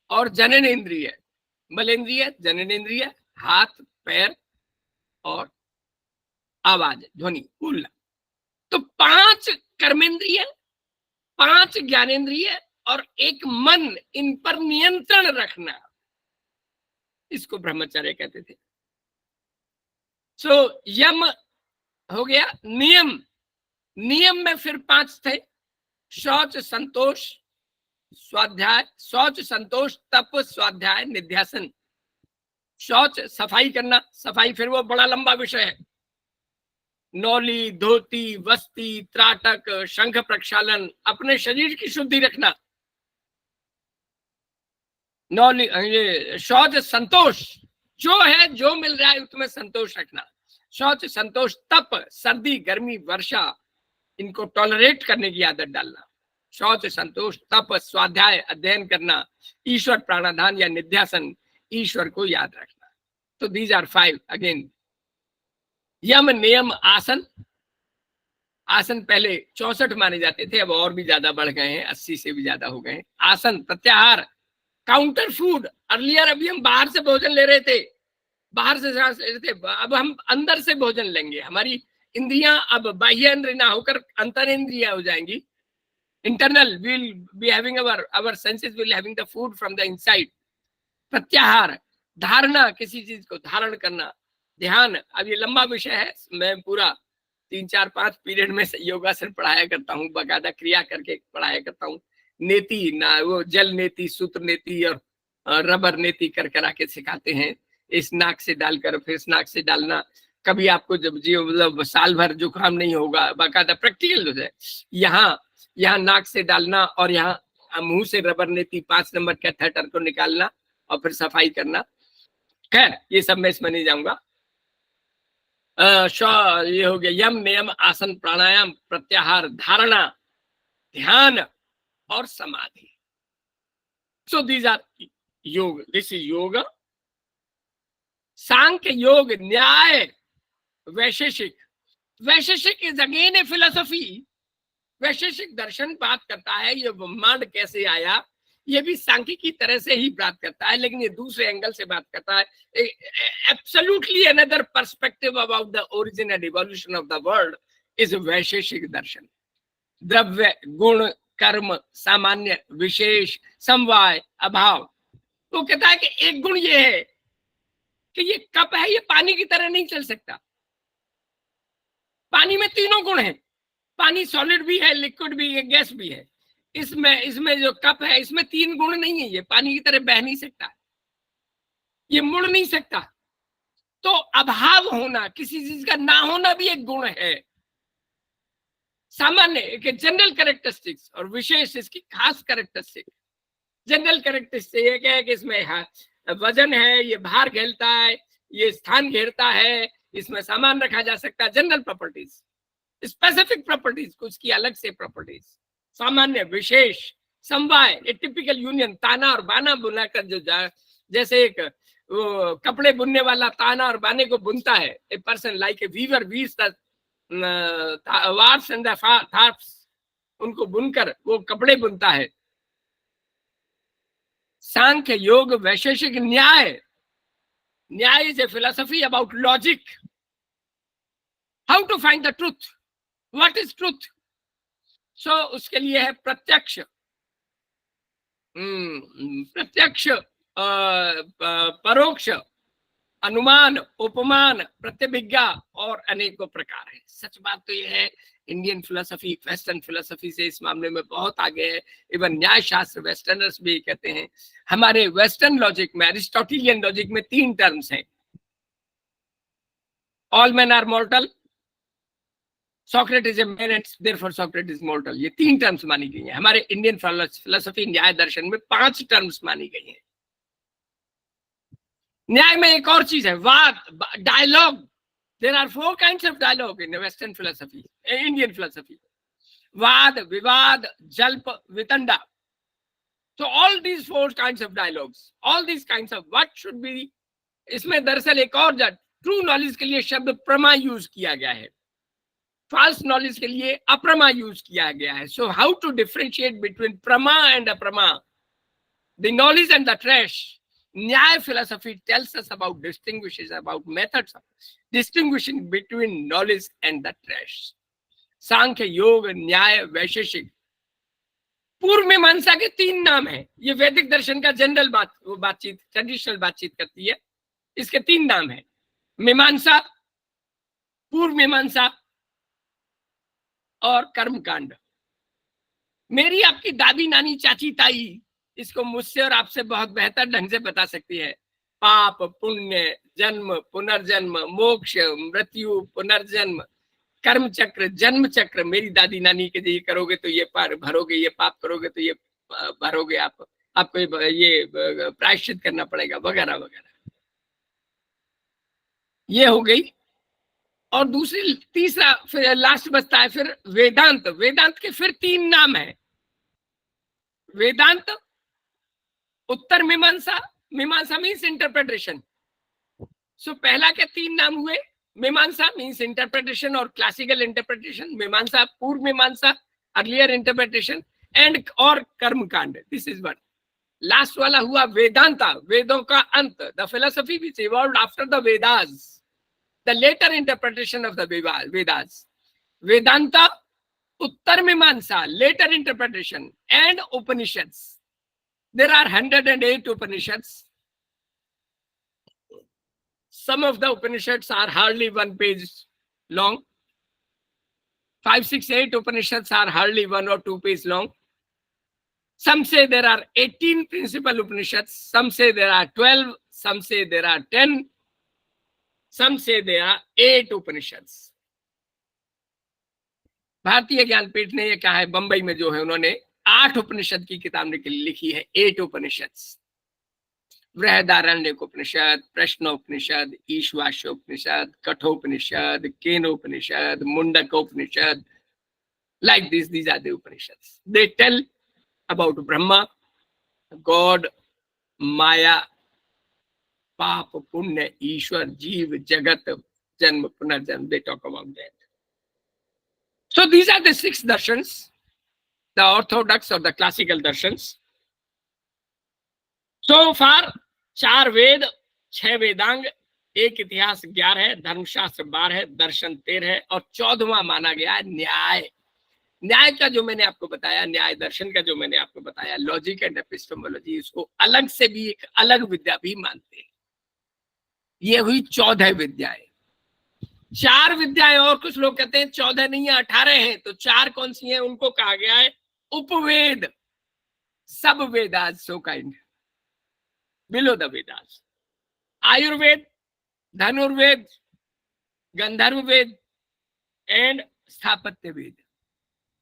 और जननेंद्रिय, मलेंद्रिय जननेंद्रिय, हाथ पैर और आवाज ध्वनि बोलना। तो 5 कर्मेंद्रिय, 5 ज्ञानेंद्रिय और एक मन, इन पर नियंत्रण रखना, इसको ब्रह्मचर्य कहते थे। सो यम हो गया। नियम, नियम में फिर 5 थे, शौच संतोष स्वाध्याय, शौच संतोष तप स्वाध्याय निध्यासन। शौच सफाई करना, सफाई फिर वो बड़ा लंबा विषय है, नौली धोती वस्ती त्राटक शंख प्रक्षालन, अपने शरीर की शुद्धि रखना। नौली, ये शौच संतोष, जो है जो मिल रहा है उसमें संतोष रखना। शौच संतोष तप, सर्दी गर्मी वर्षा इनको टॉलरेट करने की आदत डालना। शौच संतोष तप स्वाध्याय अध्ययन करना, ईश्वर प्राणाधान या निध्यासन, ईश्वर को याद रखना। तो दीज आर 5 अगेन। यम नियम आसन, आसन पहले 64 माने जाते थे, अब और भी ज्यादा बढ़ गए हैं, 80 से भी ज्यादा हो गए हैं। आसन, प्रत्याहार, काउंटर फूड। अर्लियर अभी हम बाहर से भोजन ले रहे थे, बाहर से सांस ले रहे थे, अब हम अंदर से भोजन लेंगे। हमारी इंद्रियां अब बाह्य इंद्रिय ना होकर अंतर इंद्रिय हो जाएंगी। Internal, we'll be having our senses will having the food from the inside. प्रत्याहार, धारणा, किसी चीज को धारण करना। ध्यान, अब ये लंबा विषय है, मैं पूरा 3 4 5 पीरियड में योगासन पढ़ाया करता हूँ, बकायदा क्रिया करके पढ़ाया करता हूँ। नेति ना, वो जल नेति, सूत्र नेति और रबर नेति कर करा के सिखाते हैं। इस नाक से डालकर फिर इस नाक से डालना। कभी आपको जब जीव मतलब साल भर जुकाम नहीं होगा, बाकायदा प्रैक्टिकल हो जाए। यहाँ नाक से डालना और यहाँ मुंह से रबर नेति 5 नंबर कैथेटर को निकालना और फिर सफाई करना। खैर ये सब मैं इसमें नहीं जाऊंगा। ये हो गया यम नियम आसन प्राणायाम प्रत्याहार धारणा ध्यान और समाधि। सो दीज आर योग, दिस इज योग। सांख्य योग, न्याय, वैशेषिक। वैशेषिक इज अगेन ए फिलोसफी। वैशेषिक दर्शन बात करता है ये ब्रह्मांड कैसे आया, ये भी सांख्य की तरह से ही बात करता है, लेकिन ये दूसरे एंगल से बात करता है। Absolutely another perspective about the origin and evolution of the world is Vaisheshika Darshan. द्रव्य गुण कर्म सामान्य विशेष समवाय अभाव। तो कहता है कि एक गुण ये है कि ये कप है, ये पानी की तरह नहीं चल सकता। पानी में तीनों गुण हैं, पानी सॉलिड भी है, लिक्विड भी है, गैस भी है। इसमें जो कप है इसमें 3 गुण नहीं है, ये पानी की तरह बह नहीं सकता, ये मुड़ नहीं सकता। तो अभाव होना, किसी चीज का ना होना भी एक गुण है। सामान्य एक जनरल कैरेक्टरिस्टिक्स और विशेष इसकी खास कैरेक्टरिस्टिक। जनरल कैरेक्टरिस्टिक ये क्या है कि इसमें वजन है, ये भार घेरता है, ये स्थान घेरता है, इसमें सामान रखा जा सकता है। General properties. स्पेसिफिक प्रॉपर्टीज, कुछ की अलग से प्रॉपर्टीज। सामान्य विशेष समवाय, ए टिपिकल यूनियन, ताना और बाना बुनाकर जो जैसे एक वो कपड़े बुनने वाला ताना और बाने को बुनता है। A person like a weaver weaves the warps and the tharps, उनको बुनकर वो कपड़े बुनता है। सांख्य योग Vaisheshika Nyaya. Nyaya is a philosophy about logic, how to find the truth, what is truth. So उसके लिए है प्रत्यक्ष, प्रत्यक्ष परोक्ष अनुमान, उपमान, प्रतिभिज्ञा और अनेकों प्रकार है। सच बात तो यह है, इंडियन फिलोसफी वेस्टर्न फिलोसफी से इस मामले में बहुत आगे है। इवन न्याय शास्त्र वेस्टर्नर्स भी कहते हैं। हमारे वेस्टर्न लॉजिक में, एरिस्टोटेलियन लॉजिक में 3 टर्म्स हैं, all man are mortal, Socrates is a man and therefore Socrates is mortal. ये 3 टर्म्स मानी गई हैं। हमारे इंडियन फिलोसफी न्याय दर्शन में 5 टर्म्स मानी गई हैं। न्याय में एक और चीज है, vada, dialogue. There are 4 kinds of dialogue in western philosophy, Indian philosophy. Vada, vivada, जल्प, वितंडा। So all these 4 kinds of dialogues, all these kinds of what should be, इसमें दरअसल एक और ट्रू नॉलेज के लिए शब्द प्रमा यूज किया गया है, false knowledge के लिए अप्रमा यूज किया गया है. So how to differentiate between prama and aprama, the knowledge and the trash? Nyaya philosophy tells us about distinguishes about methods of distinguishing between knowledge and the trash. सांख्य, योग, न्याय, वैशेषिक. पूर्व मीमांसा के 3 नाम है. ये वैदिक दर्शन का जनरल बातचीत ट्रेडिशनल बातचीत करती है. इसके 3 नाम है, मीमांसा, पूर्व मीमांसा और कर्मकांड. मेरी आपकी दादी, नानी, चाची, ताई इसको मुझसे और आपसे बहुत बेहतर ढंग से बता सकती है. पाप, पुण्य, जन्म, पुनर्जन्म, मोक्ष, मृत्यु, पुनर्जन्म, कर्म चक्र, जन्म चक्र. मेरी दादी नानी के ये करोगे तो ये पार भरोगे, ये पाप करोगे तो ये भरोगे, आपको ये प्रायश्चित करना पड़ेगा, वगैरह वगैरह. ये हो गई. और दूसरी, तीसरा, फिर लास्ट बचता है फिर वेदांत. वेदांत के फिर 3 नाम है. वेदांत, उत्तर मीमांसा. मीमांसा मीन्स इंटरप्रिटेशन. सो पहला के 3 नाम हुए. मीमांसा मीन्स इंटरप्रिटेशन और क्लासिकल इंटरप्रिटेशन. मीमांसा, पूर्व मीमांसा, अर्लियर इंटरप्रिटेशन, एंड और कर्मकांड. This is one. लास्ट वाला हुआ वेदांता, वेदों का अंत. The philosophy which evolved after the Vedas, the later interpretation of the Vedas. Vedanta, Uttar Mimamsa, later interpretation, and Upanishads. There are 108 Upanishads. Some of the Upanishads are hardly 1 page long. 5, 6, 8 Upanishads are hardly 1 or 2 pages long. Some say there are 18 principal Upanishads. Some say there are 12. Some say there are 10. Some say there are 8 Upanishads. भारतीय ज्ञानपीठ ने ये कहा है, बंबई में जो है उन्होंने 8 उपनिषद की किताब लिखी है. 8 उपनिषद. Brihadaranyaka Upanishad, Prashnopanishad, Ishavasyopanishad, Kathopanishad, Kenopanishad, Mundakopanishad. Like this, these are the Upanishads. They tell about Brahma, God, Maya, पाप, पुण्य, ईश्वर, जीव, जगत, जन्म, पुनर्जन्म. They talk about that. So these are the 6 darshans, the orthodox or the classical darshans. So far 4 वेद, 6 वेदांग, 1 इतिहास 11 है, धर्मशास्त्र 12 है, दर्शन 13 है, और 14वां माना गया है न्याय. न्याय का जो मैंने आपको बताया, न्याय दर्शन का जो मैंने आपको बताया, लॉजिक एंड एपिस्टेमोलॉजी, इसको अलग से भी एक अलग विद्या भी मानते हैं. ये हुई 14 विद्याएं. 4 विद्याएं, और कुछ लोग कहते हैं 14 नहीं है 18 हैं. तो 4 कौन सी हैं? उनको कहा गया है उपवेद. सब Vedas, so kind, below the Vedas. Ayurveda, Dhanurveda, Gandharva Veda and स्थापत्य वेद.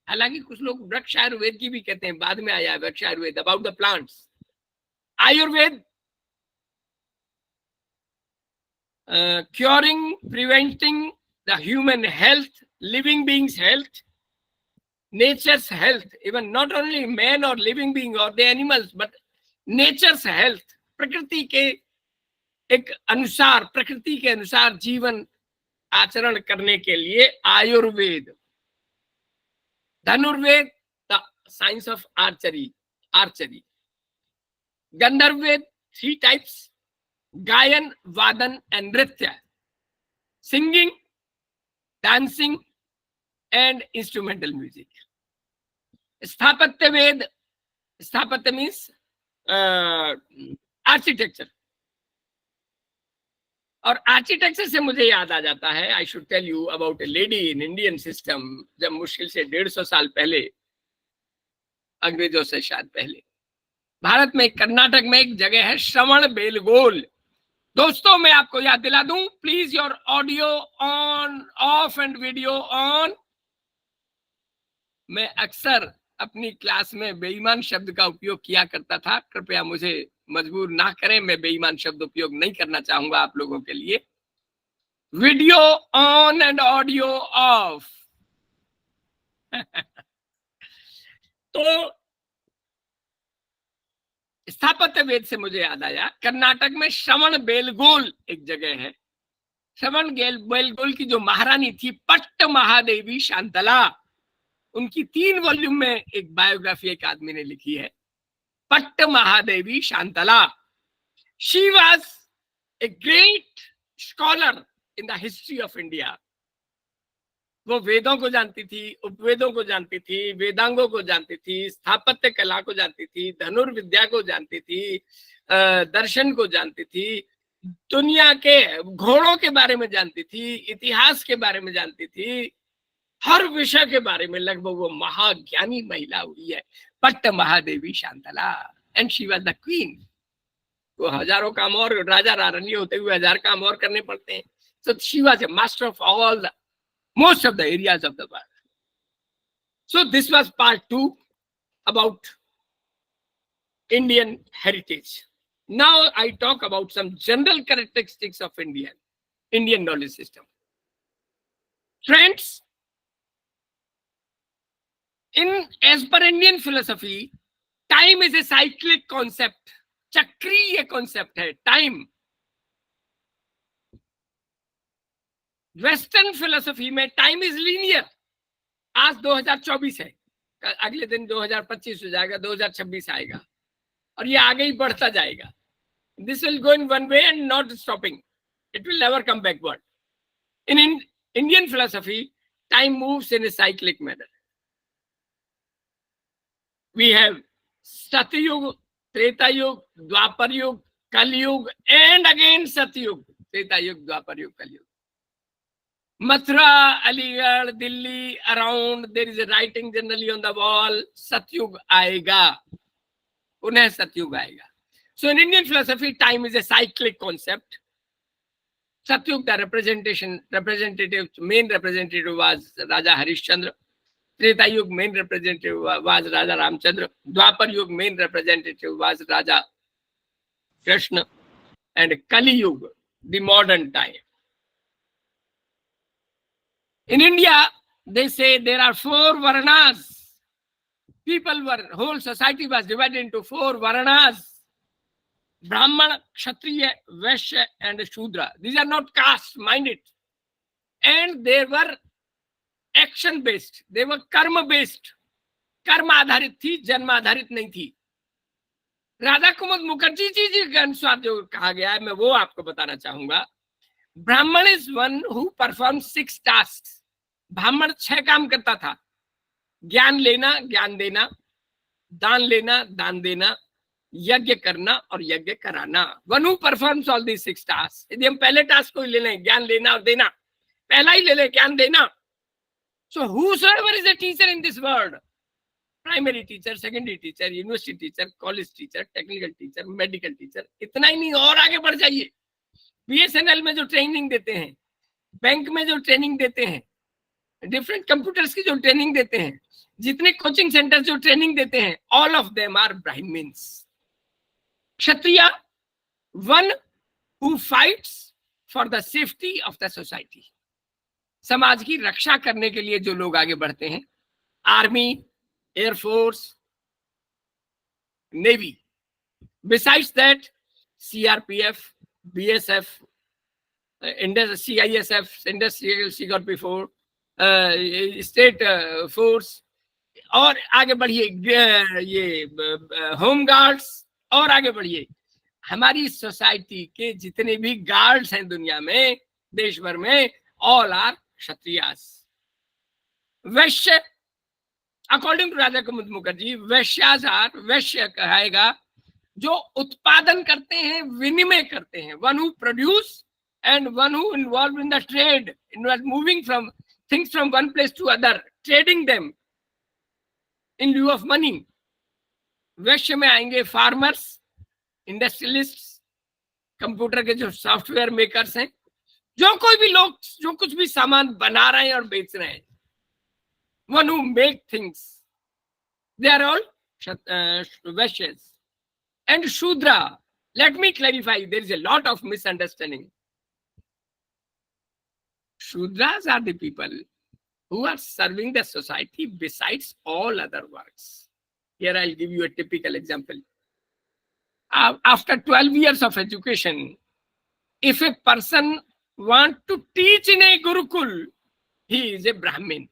हालांकि कुछ लोग वृक्ष आयुर्वेद की भी कहते हैं, बाद में आया है वृक्ष Ayurveda, about the plants. Ayurveda, curing, preventing the human health, living beings' health, nature's health, even not only man or living being or the animals, but nature's health. प्रकृति के एक अनुसार, प्रकृति के अनुसार जीवन आचरण करने के लिए आयुर्वेद. धनुर्वेद, the science of archery. गंधर्ववेद, 3 types. गायन, वादन एंड नृत्य. Singing, dancing and instrumental music. स्थापत्य वेद, स्थापत्य मीन्स आर्किटेक्चर. और आर्किटेक्चर से मुझे याद आ जाता है, I should tell you about a lady in Indian system, जब मुश्किल से 150 साल पहले, अंग्रेजों से शायद पहले, भारत में कर्नाटक में एक जगह है श्रवण बेलगोल। दोस्तों मैं आपको याद दिला दूं, please your audio on off and video on. मैं अक्सर अपनी क्लास में बेईमान शब्द का उपयोग किया करता था, कृपया मुझे मजबूर ना करें, मैं बेईमान शब्द उपयोग नहीं करना चाहूंगा आप लोगों के लिए। Video on and audio of. तो स्थापत्य वेद से मुझे याद आया, कर्नाटक में श्रवण बेलगोल एक जगह है। श्रवण बेलगोल की जो महारानी थी पट्ट महादेवी शांतला, उनकी 3 वॉल्यूम में एक बायोग्राफी एक आदमी ने लिखी है, Patta Mahadevi Shantala. She was a great scholar in the history of India. वो वेदों को जानती थी, उपवेदों को जानती थी, वेदांगों को जानती थी, स्थापत्य कला को जानती थी, धनुर्विद्या को जानती थी, दर्शन को जानती थी, दुनिया के घोड़ों के बारे में जानती थी, इतिहास के बारे में जानती थी, हर विषय के बारे में लगभग वो महाज्ञानी महिला हुई है, Patta Mahadevi Shantala. And she was the queen. वो हजारों काम और राजा रानी होते हुए 1000 काम और करने पड़ते हैं। So she was a master of all the most of the areas of the world. So this was part 2 about Indian heritage. Now I talk about some general characteristics of Indian knowledge system. Friends, as per Indian philosophy, time is a cyclic concept. चक्रीय concept है time. वेस्टर्न फिलोसफी में टाइम इज लीनियर। आज 2024 है, अगले दिन 2025 हो जाएगा, 2026 आएगा और ये आगे ही बढ़ता जाएगा। This will go in one way and not stopping, it will never come backward. In Indian philosophy time moves in a cyclic manner. We have Satyuga, Treta युग, द्वापर युग, कलयुग एंड अगेन सतयुग, त्रेता युग, Dwapar Yuga, Kalyug. Mathura, Aligarh, Delhi, around there is a writing generally on the wall, Satyug आएगा, पुनः सतयुग आएगा। So in Indian philosophy time is a cyclic concept. Satyug the main representative was raja Harishchandra, Treta Yuga main representative was raja Ramchandra, Dwapar Yuga main representative was raja Krishna, and Kali Yuga, the modern time. In India, they say there are 4 Varnas. Whole society was divided into 4 Varnas: Brahmana, Kshatriya, Vaishya, and Shudra. These are not caste, mind it. And they were action based, they were karma based. कर्म आधारित थी, जन्म आधारित नहीं थी। राधा कुमुद मुखर्जी जी के अनुसार जो कहा गया है, मैं वो आपको बताना चाहूंगा। ब्राह्मण is one who perform 6 task. ब्राह्मण 6 काम करता था: ज्ञान लेना, ज्ञान देना, दान लेना, दान देना, यज्ञ करना और यज्ञ कराना। One who performs all these 6 task. यदि हम पहले टास्क को ले लें, ज्ञान लेना और देना, पहला ही ले लें, ज्ञान देना। सो whosoever is a teacher in this world, primary teacher, secondary teacher, university teacher, college teacher, technical teacher, medical teacher, इतना ही नहीं और आगे बढ़ जाइए। बीएसएनएल में जो ट्रेनिंग देते हैं, बैंक में जो ट्रेनिंग देते हैं, डिफरेंट कंप्यूटर्स की जो ट्रेनिंग देते हैं, जितने कोचिंग सेंटर जो ट्रेनिंग देते हैं, all of them are Brahmins. Kshatriya, one who fights for the safety of the society. समाज की रक्षा करने के लिए जो लोग आगे बढ़ते हैं, army, air force, navy. Besides that CRPF, BSF, CISF, industrial security force, state force, और आगे बढ़िए ये होम गार्ड्स, और आगे बढ़िए। हमारी सोसाइटी के जितने भी गार्ड्स हैं दुनिया में, देश भर में, all are Kshatriyas. Vaishya, according to Raja Kumud Mukherjee, Vaishyas are, वैश्य कहेगा जो उत्पादन करते हैं, विनिमय करते हैं, one who produce and one who involved in the trade, was moving from things from one place to other, trading them in lieu of money. वैश्य में आएंगे फार्मर्स, इंडस्ट्रियलिस्ट, कंप्यूटर के जो सॉफ्टवेयर मेकर्स हैं, जो कोई भी लोग जो कुछ भी सामान बना रहे हैं और बेच रहे हैं, one who make things, they are all Vaishyas. And Shudra, let me clarify, there is a lot of misunderstanding. Shudras are the people who are serving the society besides all other works. Here I'll give you a typical example. After 12 years of education, if a person wants to teach in a Gurukul, he is a Brahmin.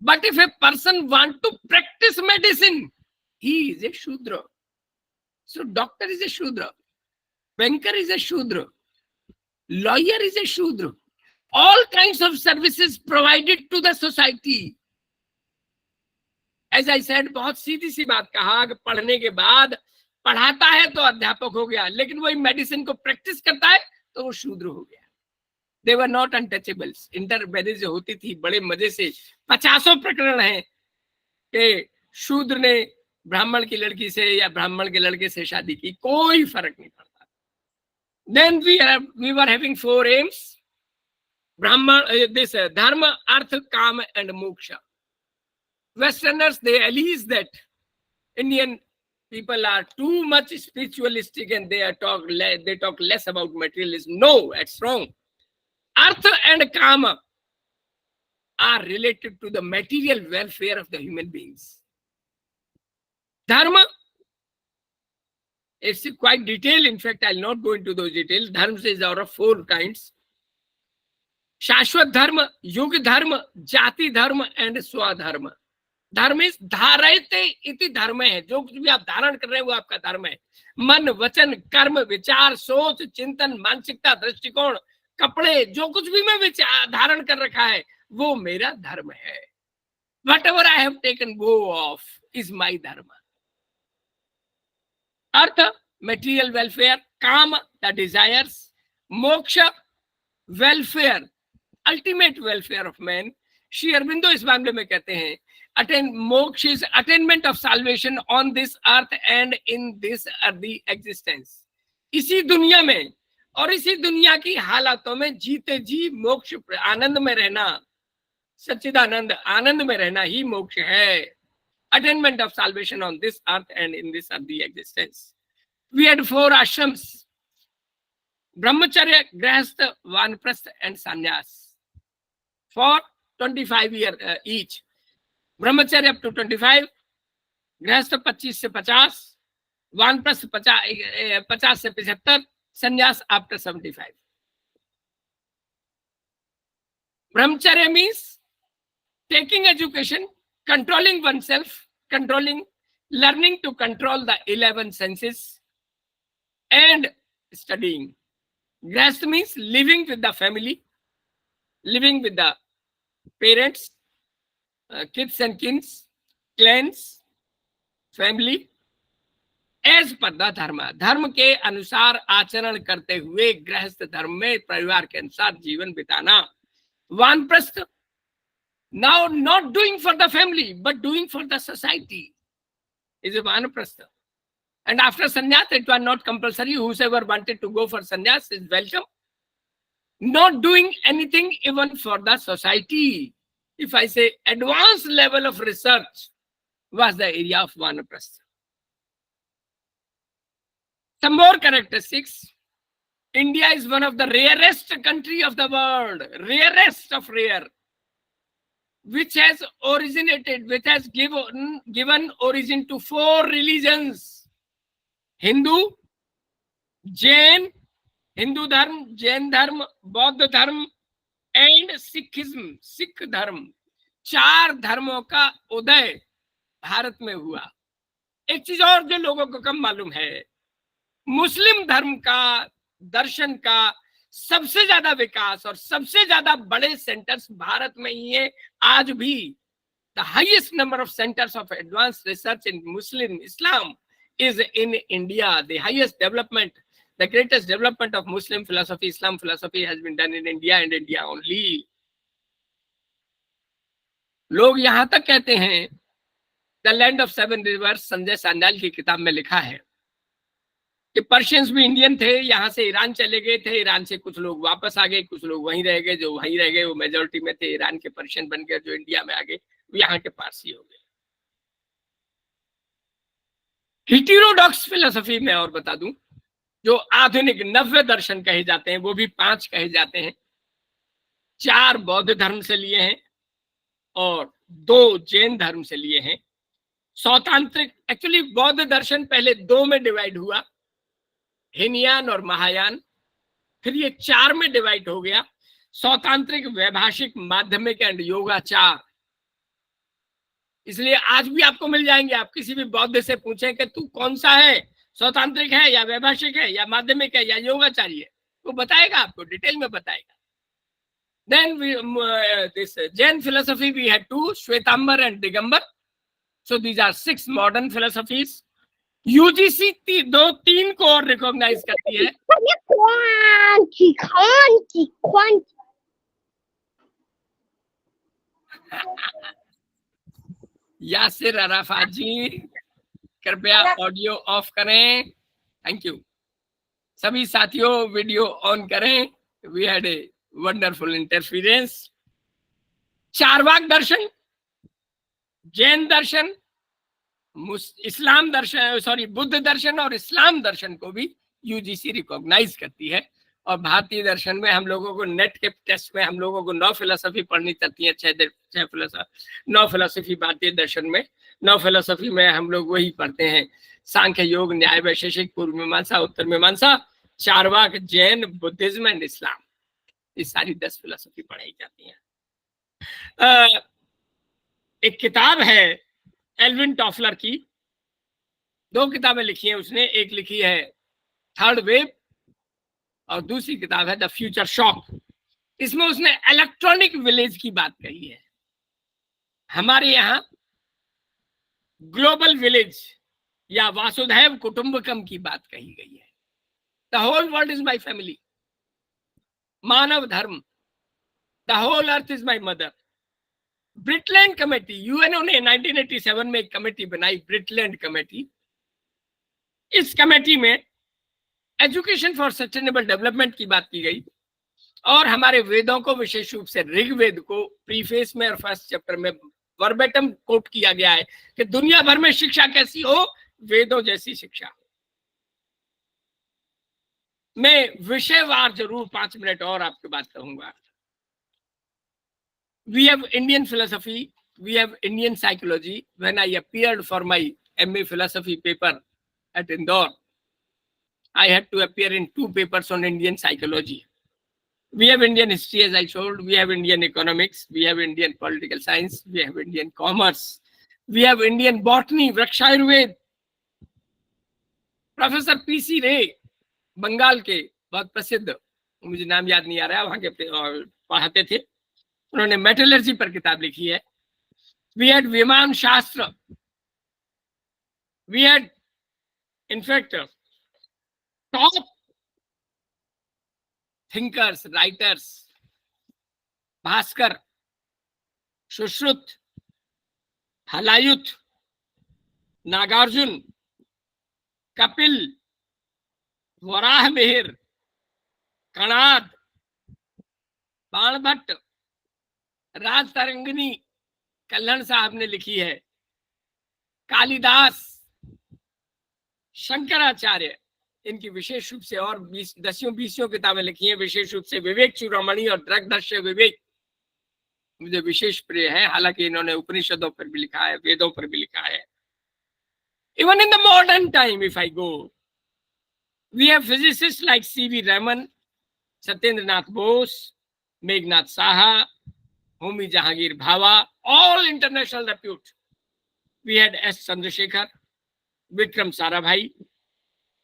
But if a person wants to practice medicine, he is a Shudra. So doctor is a Shudra, banker is a Shudra, lawyer is a Shudra. All kinds of services provided to the society. As I said, बहुत सीधी सी बात कहा कि पढ़ने के बाद पढ़ाता है तो अध्यापक हो गया, लेकिन वही मेडिसिन को प्रैक्टिस करता है तो वो शूद्र हो गया. They were not untouchables. Inter marriage होती थी बड़े मजे से. 50 प्रकरण हैं कि शूद्र ने ब्राह्मण की लड़की से या ब्राह्मण के लड़के से शादी की, कोई फर्क नहीं पड़ता. Then we were having 4 aims. Brahman, this dharma, artha, kama, and moksha. Westerners, they allege that Indian people are too much spiritualistic and they talk less about materialism. No, that's wrong. Artha and kama are related to the material welfare of the human beings. Dharma, it's quite detailed. In fact, I'll not go into those details. Dharma is out of 4 kinds. शाश्वत धर्म, युग धर्म, जाति धर्म एंड स्वधर्म. धर्म इज धारयते इति धर्म है. जो कुछ भी आप धारण कर रहे हैं वो आपका धर्म है. मन, वचन, कर्म, विचार, सोच, चिंतन, मानसिकता, दृष्टिकोण, कपड़े, जो कुछ भी मैं विचार धारण कर रखा है वो मेरा धर्म है. Whatever I have taken go of is my dharma. Earth, material welfare. काम, the desires. मोक्ष, welfare, ultimate welfare of man. Shri Aurobindo इस मामले में कहते हैं मोक्ष is attainment of salvation on this earth and in this earthly existence. इसी दुनिया में और इसी दुनिया की हालातों में जीते जी मोक्ष, आनंद में रहना, सच्चिदानंद आनंद में रहना ही मोक्ष है. Attainment of salvation on this earth and in this earthly existence. We had 4 ashrams: Brahmacharya, Grahastha, Vanprastha and Sannyas. For 25 years each. Brahmacharya up to 25, Grahastha 25 से 50, Vanprastha 50 से 75, Sannyas after 75. Brahmacharya means taking education, controlling oneself, learning to control the 11 senses and studying. Grahastha means living with the family, living with the parents, kids and kins, clans, family, as per the dharma. धर्म के अनुसार आचरण करते हुए गृहस्थ धर्म में परिवार के अनुसार जीवन बिताना. वानप्रस्थ, now not doing for the family but doing for the society, is a vanaprastha. And after sannyas, it was not compulsory. Whosoever wanted to go for sannyas is welcome. Not doing anything even for the society. If I say advanced level of research was the area of vanaprastha. Some more characteristics. India is one of the rarest country of the world, rarest of rare, which has given origin to 4 religions: Hindu, Jain, Hindu dharma, Jain dharma, Bauddha dharma and Sikhism, Sikh धर्म. 4 धर्मों का उदय भारत में हुआ. एक चीज और जो लोगों को कम मालूम है, मुस्लिम धर्म का, दर्शन का सबसे ज्यादा विकास और सबसे ज्यादा बड़े सेंटर्स भारत में ही है आज भी. The highest number of centers of advanced research in Muslim Islam is in India. The highest development, The greatest development of Muslim philosophy, Islam philosophy has been done in India and India only. लोग यहां तक कहते हैं, the land of seven reverse Sanjay Sanyal की किताब में लिखा है कि पर्शियंस भी इंडियन थे, यहां से ईरान चले गए थे, ईरान से कुछ लोग वापस आ गए, कुछ लोग वहीं रह गए, जो वहीं रह गए वो मेजोरिटी में थे, ईरान के पर्शियन बन गए, जो इंडिया में आ गए वो यहाँ के पारसी हो गए। हिटेरोडॉक्स फिलोसफी में और बता दूं, जो आधुनिक नव्य दर्शन कहे जाते हैं वो भी 5 कहे जाते हैं। 4 बौद्ध धर्म से लिए हैं और 2 जैन धर्म से लिए हैं। सौतांत्रिक, एक्चुअली बौद्ध दर्शन पहले 2 में डिवाइड हुआ, हीनयान और महायान, फिर ये 4 में डिवाइड हो गया, सौतांत्रिक, वैभाषिक, माध्यमिक एंड योगाचार। इसलिए आज भी आपको मिल जाएंगे, आप किसी भी बौद्ध से पूछें कि तू कौन सा है, सौतांत्रिक है या वैभाषिक है या माध्यमिक है या योगाचारी है, वो बताएगा, आपको डिटेल में बताएगा। Then this Jain philosophy we had 2, Shwetambar and Digambar. So these are 6 modern philosophies. UGC 2-3 को और रिकॉग्नाइज करती है। यासिर अराफात जी, कृपया ऑडियो ऑफ करें, थैंक यू। सभी साथियों वीडियो ऑन करें। We had a wonderful interference. Charvak दर्शन, जैन दर्शन, इस्लाम दर्शन, सॉरी बुद्ध दर्शन और इस्लाम दर्शन को भी यूजीसी रिकॉग्नाइज करती है। और भारतीय दर्शन में हम लोगों को नेट के टेस्ट में हम लोगों को 9 फिलोसफी पढ़नी पड़ती है, 6 फिलोसफी, 9 फिलोसफी भारतीय दर्शन में। 9 फिलोसफी में हम लोग वही पढ़ते हैं, सांख्य, योग, न्याय, वैशेषिक, पूर्व Mimamsa, Uttara Mimamsa, Charvaka, Jain, Buddhism and Islam. ये सारी 10 फिलोसफी पढ़ाई जाती हैं। एक किताब है एल्विन टॉफलर की, 2 किताबें लिखी हैं उसने, एक लिखी है थर्ड वेव और दूसरी किताब है द फ्यूचर शॉक। इसमें उसने इलेक्ट्रॉनिक विलेज की बात कही है। हमारे यहाँ ग्लोबल विलेज या वासुधैव कुटुंबकम की बात कही गई है। The whole world is my family, मानव धर्म, the whole earth is my mother. Brundtland committee, UNO ने 1987 में एक कमेटी बनाई, ब्रिटलैंड कमेटी। इस कमेटी में एजुकेशन फॉर सस्टेनेबल डेवलपमेंट की बात की गई और हमारे वेदों को, विशेष रूप से ऋग्वेद को प्रीफेस में और फर्स्ट चैप्टर में वर्बेटम कोट किया गया है कि दुनिया भर में शिक्षा कैसी हो, वेदों जैसी शिक्षा हो। मैं विषयवार जरूर 5 मिनट और आपके बात कहूंगा। We have Indian philosophy, we have Indian psychology. When I appeared for my MA philosophy paper at Indore, I had to appear in 2 papers on Indian psychology. We have Indian history, as I told, we have Indian economics, we have Indian political science, we have Indian commerce, we have Indian botany, Vrikshayurved. Professor PC रे, बंगाल के बहुत प्रसिद्ध, मुझे नाम याद नहीं आ रहा है, वहां के पढ़ाते थे, उन्होंने मेटलर्जी पर किताब लिखी है। We had Vimana Shastra, we had in fact top thinkers, writers, Bhaskar, Sushruta, Halayudh, Nagarjuna, Kapil, Varaha Mihir, Kanad, Banabhatta, Rajatarangini Kalhan साहब ने लिखी है, कालिदास, शंकराचार्य, इनकी विशेष रूप से और 10-20 किताबें लिखी हैं, विशेष रूप से विवेक चूड़ामणि और दृग्दर्श्य विवेक मुझे विशेष प्रिय है। हालांकि इन्होंने उपनिषदों पर भी लिखा है, वेदों पर भी लिखा है। Even in the modern time, if I go, we have physicists like C.V. Raman, Satyendranath Bose, Meghnad Saha, Homi Jahangir Bhava, all international repute. We had S. Chandrasekhar, Vikram Sarabhai,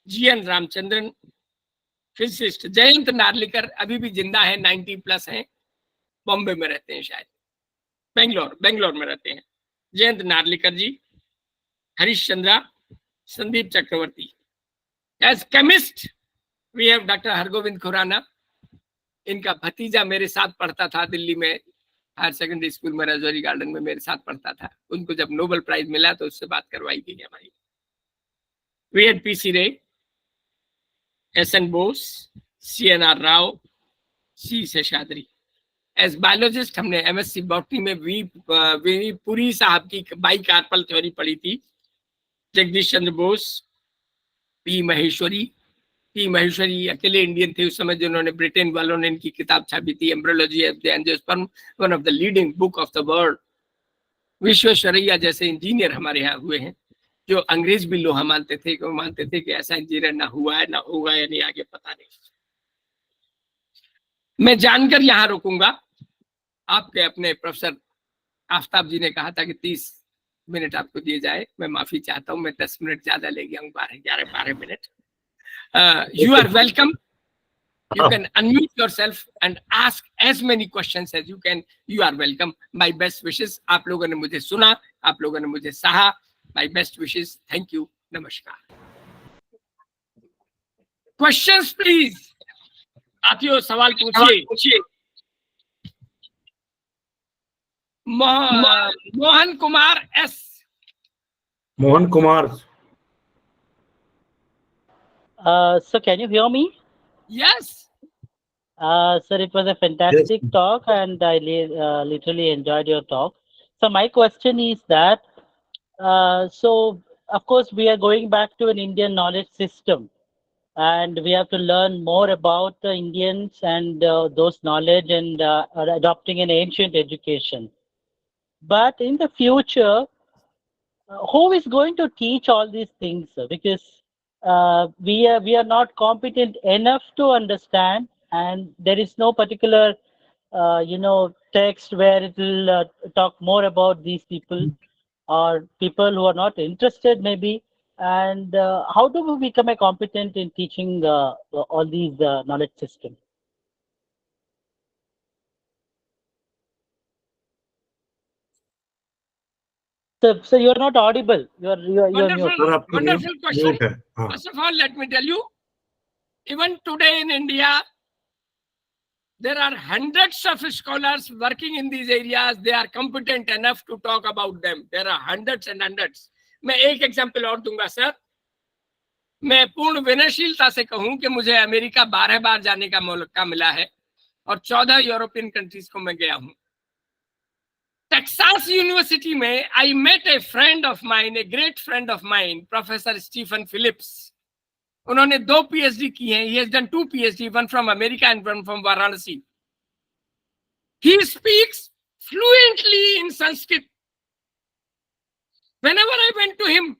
G.N. Ramchandran, physicist Jayant Narlikar अभी भी जिंदा है, 90+ हैं, बॉम्बे में रहते हैं, शायद बेंगलोर में रहते हैं। Jayant Narlikar ji, Harish Chandra, Sandeep Chakravarti. As chemist, we have doctor Hargobind Khorana, इनका भतीजा मेरे साथ पढ़ता था दिल्ली में, हायर सेकेंडरी स्कूल में, रजौरी गार्डन में मेरे साथ पढ़ता था। उनको जब नोबेल प्राइज मिला तो उससे बात करवाई गई हमारी। वी हैड पीसी रे, एसएन बोस, सीएनआर राव, सी शेषाद्री। एज बायोलॉजिस्ट हमने एमएससी बॉटनी में वी पुरी साहब की बाई कार्पल थ्योरी पढ़ी थी, जगदीश चंद्र बोस, पी महेश्वरी अकेले इंडियन थे उस समय जिन्होंने, ब्रिटेन वालों ने इनकी किताब छापी थी, embryology of the angiosperm, one of the leading book of the world. Visvesvaraya जैसे इंजीनियर हमारे यहाँ हुए हैं, जो अंग्रेज भी लोहा मानते थे कि ऐसा इंजीनियर ना हुआ है, ना होगा, या नहीं आगे पता नहीं। मैं जानकर यहाँ रुकूंगा। आपके अपने प्रोफेसर आफ्ताब जी ने कहा था कि 30 मिनट आपको दिए जाए, मैं माफी चाहता हूँ, मैं 10 मिनट ज्यादा ले गया हूँ, 12 minute. You are welcome. You can unmute yourself and ask as many questions as you can. You are welcome. My best wishes. आप लोगों ने मुझे सुना, आप लोगों ने मुझे सहा। My best wishes. Thank you. नमस्कार। Questions please. साथियों सवाल पूछिए। Mohan Kumar S. Mohan Kumar. So can you hear me? Yes. Sir, it was a fantastic Yes. talk, and I literally enjoyed your talk. So my question is that, so of course we are going back to an Indian knowledge system, and we have to learn more about the Indians and those knowledge, and are adopting an ancient education. But in the future, who is going to teach all these things, sir? Because we are not competent enough to understand, and there is no particular text where it will talk more about these people, or people who are not interested maybe. And how do we become a competent in teaching all these knowledge systems? So you're not audible. You're Wonderful, mute. wonderful question. Mute है, हाँ. First of all, let me tell you, even today in India, there are hundreds of scholars working in these areas. They are competent enough to talk about them. There are hundreds and hundreds. मैं एक एग्जाम्पल और दूंगा सर। मैं पूर्ण विनयशीलता से कहूं कि मुझे अमेरिका 12 बार जाने का मौका मिला है और 14 यूरोपियन कंट्रीज को मैं गया हूं। टेक्सास यूनिवर्सिटी में I met a friend of mine, a great friend of mine, professor Stephen Phillips. उन्होंने 2 PhD की हैं। He has done 2 PhD, one from America and one from Varanasi. He speaks fluently in Sanskrit. Whenever I went to him,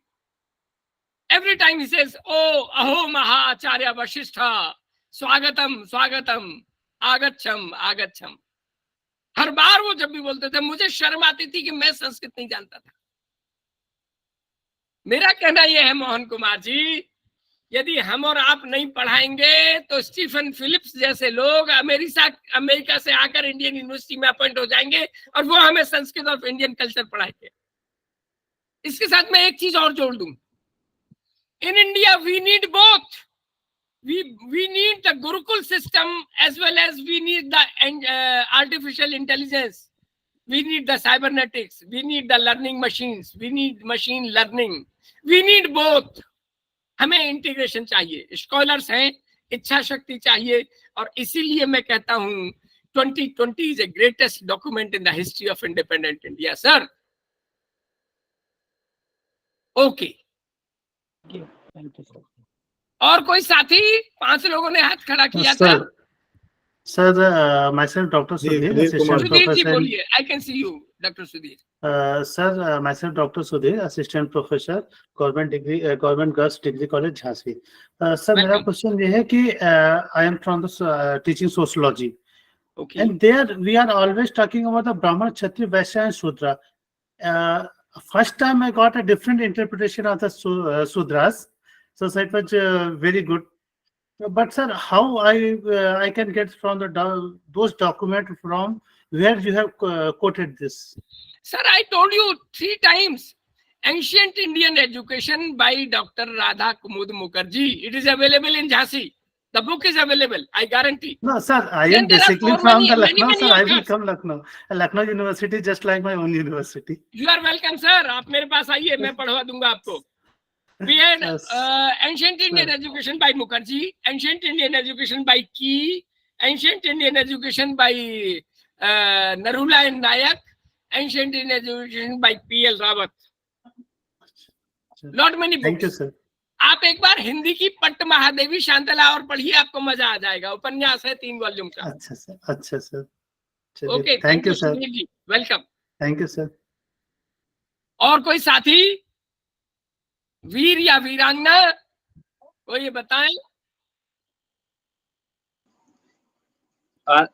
every time he says, "Oh, aho maha acharya Vasishtha, swagatam, swagatam, agacham, agacham." हर बार वो जब भी बोलते थे, मुझे शर्म आती थी कि मैं संस्कृत नहीं जानता था। मेरा कहना यह है मोहन कुमार जी, यदि हम और आप नहीं पढ़ाएंगे तो स्टीफन फिलिप्स जैसे लोग अमेरिका से आकर इंडियन यूनिवर्सिटी में अपॉइंट हो जाएंगे और वो हमें संस्कृत और इंडियन कल्चर पढ़ाएंगे। इसके साथ मैं एक चीज और जोड़ दूं, in India we need both. we need the Gurukul system as well as we need the artificial intelligence. We need the cybernetics. We need the learning machines. We need machine learning. We need both. हमें इंटीग्रेशन चाहिए। स्कॉलर्स हैं, इच्छा शक्ति चाहिए, और इसीलिए मैं कहता हूं 2020 is the greatest document in the history of independent India, sir. Okay. Thank you, sir. और कोई साथी? 5 लोगों ने हाथ खड़ा किया था। Sir, myself, Dr. Sudhir, assistant Sudhir ji professor. बोलिए। I can see you, Dr. Sudhir. Sir, myself, Dr. Sudhir, assistant professor, government girls degree college, Jhansi. Sir, मेरा Welcome. question ये है कि I am from the teaching sociology, Okay. and there we are always talking about the Brahman, Kshatriya, Vaishya, and Shudra. First time I got a different interpretation of the Sudras, so it was very good. But sir, how I can get from those documents from where you have quoted this? Sir, I told you 3 times. Ancient Indian Education by Dr. Radha Kumud Mukherjee. It is available in Jhansi. The book is available, I guarantee. No, sir, I Then am there are basically so from many- the many, Lucknow, many sir. I will authors. come Lucknow. Lucknow University is just like my own university. You are welcome, sir. आप मेरे पास आइए, मैं पढ़वा दूंगा आपको. We had Yes. Ancient Indian Sir. Education by Mukherjee, Ancient Indian Education by Key, Ancient Indian Education by Narula and Nayak, Ancient Indian Education by P.L. Rawat. Lot many books. Thank you, sir. आप एक बार हिंदी की पट्ट महादेवी शांतला और पढ़िए, आपको मजा आ जाएगा. उपन्यास है 3 वॉल्यूम का. अच्छा सर, अच्छा sir. Okay, thank you sir. Sunil ji, welcome. Thank you sir. और कोई साथी, वीर या वीरांगना, कोई ये बताएं.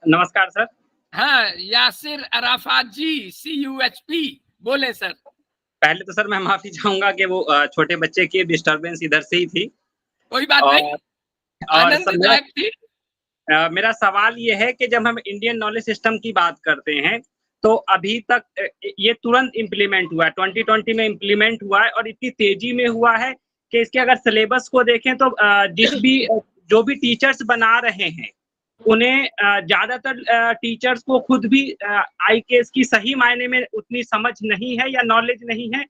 नमस्कार सर. हाँ, यासिर अराफात जी, CUHP, बोले सर. पहले तो सर मैं माफी चाहूंगा कि वो छोटे बच्चे की डिस्टरबेंस इधर से ही थी. कोई बात नहीं, और सर आनंददायक थी. मेरा सवाल ये है कि जब हम इंडियन नॉलेज सिस्टम की बात करते हैं तो अभी तक ये तुरंत इम्प्लीमेंट हुआ है, 2020 में इम्प्लीमेंट हुआ है और इतनी तेजी में हुआ है कि इसके अगर सिलेबस को देखें तो जो भी टीचर्स बना रहे हैं उन्हें ज्यादातर टीचर्स को खुद भी IKS की सही मायने में उतनी समझ नहीं है या नॉलेज नहीं है.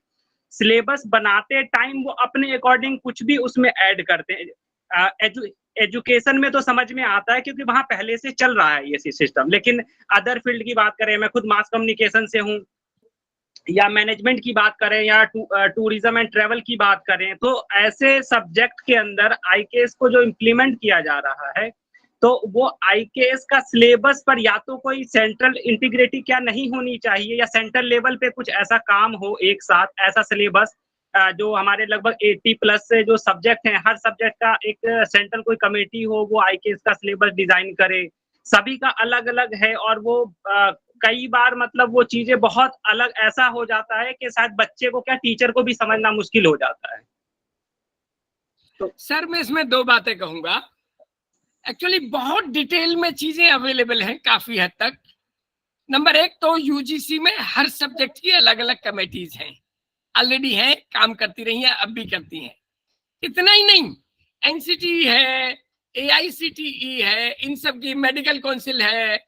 सिलेबस बनाते टाइम वो अपने अकॉर्डिंग कुछ भी उसमें ऐड करते हैं. एजुकेशन में तो समझ में आता है क्योंकि वहां पहले से चल रहा है ये सिस्टम, लेकिन अदर फील्ड की बात करें, मैं खुद मास कम्युनिकेशन से हूँ, या मैनेजमेंट की बात करें या टूरिज्म एंड ट्रेवल की बात करें, तो ऐसे सब्जेक्ट के अंदर IKS को जो इम्प्लीमेंट किया जा रहा है तो वो IKS का सिलेबस पर या तो कोई सेंट्रल इंटीग्रिटी क्या नहीं होनी चाहिए या सेंट्रल लेवल पे कुछ ऐसा काम हो एक साथ, ऐसा सिलेबस जो हमारे लगभग 80+ से जो सब्जेक्ट हैं, हर सब्जेक्ट का एक सेंट्रल कोई कमेटी हो, वो IKS का सिलेबस डिजाइन करे. सभी का अलग अलग है और वो कई बार मतलब वो चीजें बहुत अलग ऐसा हो जाता है कि शायद बच्चे को क्या टीचर को भी समझना मुश्किल हो जाता है. तो सर मैं इसमें 2 बातें कहूंगा. एक्चुअली बहुत डिटेल में चीजें अवेलेबल हैं काफी हद तक. नंबर 1 तो UGC में हर सब्जेक्ट की अलग अलग कमेटीज हैं, ऑलरेडी है, काम करती रही हैं, अब भी करती हैं. इतना ही नहीं, NCT है, AICTE है, इन सब की मेडिकल काउंसिल है,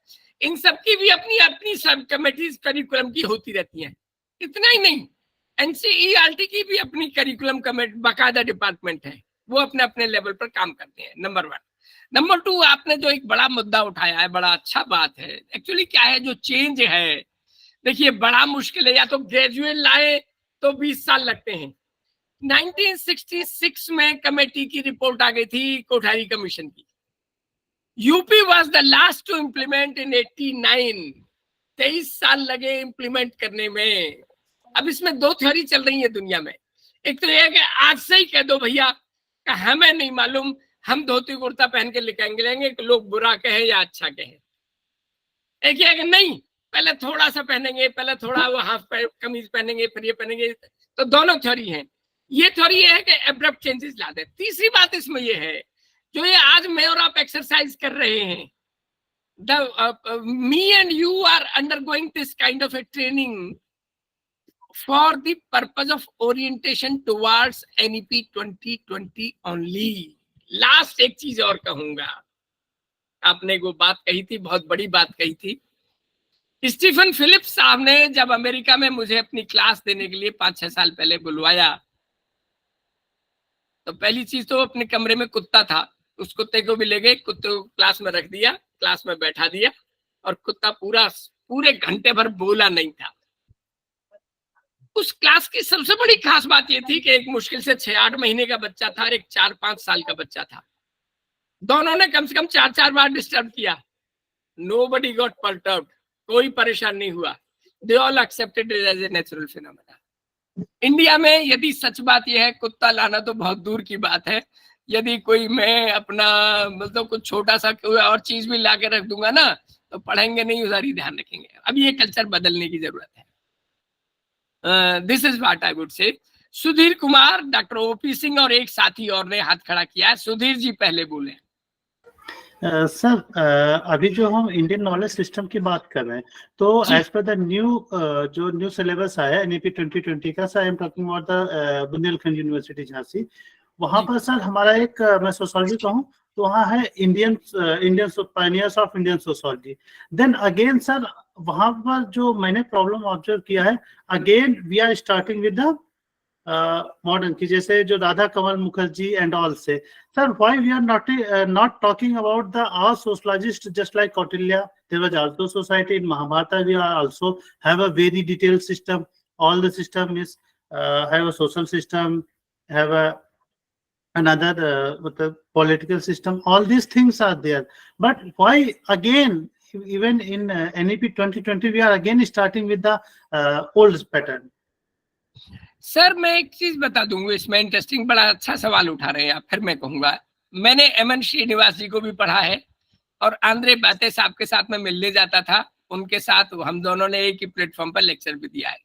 इन सब की भी अपनी अपनी सब कमेटीज करिकुलम की होती रहती हैं. इतना ही नहीं, NCERT की भी अपनी करिकुलम कमेटी बाकायदा डिपार्टमेंट है, वो अपने अपने लेवल पर काम करते हैं. नंबर 1. नंबर 2, आपने जो एक बड़ा मुद्दा उठाया है, बड़ा अच्छा बात है. एक्चुअली क्या है, जो चेंज है, देखिए बड़ा मुश्किल है. या तो ग्रेजुएट लाए तो 20 साल लगते हैं. 1966 में कमेटी की रिपोर्ट आ गई थी कोठारी कमीशन की. UP was the last to implement in 89. 23 साल लगे इम्प्लीमेंट करने में. अब इसमें 2 थ्योरी चल रही है दुनिया में. एक तो यह है कि आज से ही कह दो भैया, हमें नहीं मालूम, हम धोती कुर्ता पहन के निकलेंगे, लोग बुरा कहे या अच्छा कहे. एक है कि नहीं, पहले थोड़ा सा पहनेंगे, पहले थोड़ा वो हाफ कमीज पहनेंगे, फिर ये पहनेंगे. तो दोनों थ्योरी हैं. ये थ्योरी है कि एब्रप्ट चेंजेस ला दे. तीसरी बात इसमें ये है, जो ये आज मैं और आप एक्सरसाइज कर रहे हैं, me and you are undergoing this kind of a training for the purpose of orientation towards NEP 2020 only. Last एक चीज और कहूंगा, आपने वो बात कही थी, बहुत बड़ी बात कही थी. स्टीफन फिलिप्स साहब ने जब अमेरिका में मुझे अपनी क्लास देने के लिए 5-6 साल पहले बुलवाया, तो पहली चीज तो अपने कमरे में कुत्ता था, उस कुत्ते को भी ले गए, कुत्ते को क्लास में रख दिया, क्लास में बैठा दिया, और कुत्ता पूरे घंटे भर बोला नहीं था. उस क्लास की सबसे बड़ी खास बात यह थी कि एक मुश्किल से 6-8 महीने का बच्चा था और एक 4-5 साल का बच्चा था. दोनों ने कम से कम 4-4 बार डिस्टर्ब किया. Nobody got perturbed. कोई परेशान नहीं हुआ. They all accepted it as a natural phenomena. India में यदि सच बात यह है, कुत्ता लाना तो बहुत दूर की बात है. यदि कोई मैं अपना मतलब कुछ छोटा सा कोई और चीज भी ला के रख दूंगा ना, तो पढ़ेंगे नहीं, उधारी ध्यान रखेंगे. अब ये कल्चर बदलने की जरूरत है. This is what I would से. सुधीर कुमार, डॉक्टर OP सिंह और एक साथी और ने हाथ खड़ा किया है. सुधीर जी पहले बोले. सर अभी जो हम इंडियन नॉलेज सिस्टम की बात कर रहे हैं, तो as per the new syllabus आया NEP 2020 का, sir I am talking about the Bundelkhand university Jhansi. वहां पर सर हमारा एक मैं सोशियोलॉजी का हूँ, तो वहाँ है Indian pioneers of Indian society. Then again sir वहां पर जो मैंने प्रॉब्लम ऑब्जर्व किया है, again we are starting with the modern की, जैसे जो राधा कमल मुखर्जी एंड ऑल से, sir why we are not talking about the our sociologist just like Kautilya, there was also society in Mahabharat, we are also have a very detailed system, all the system is have a social system, have a another the political system, all these things are there, but why again even in NEP 2020 we are again starting with the old pattern? Sir मैं एक चीज बता दूंगा इसमें, इंटरेस्टिंग, बड़ा अच्छा सवाल उठा रहे हैं आप। फिर मैं कहूंगा, मैंने एमएन श्रीनिवास जी को भी पढ़ा है और आंद्रे बाते साहब के साथ में मिलने जाता था, उनके साथ हम दोनों ने एक ही प्लेटफॉर्म पर लेक्चर भी दिया है।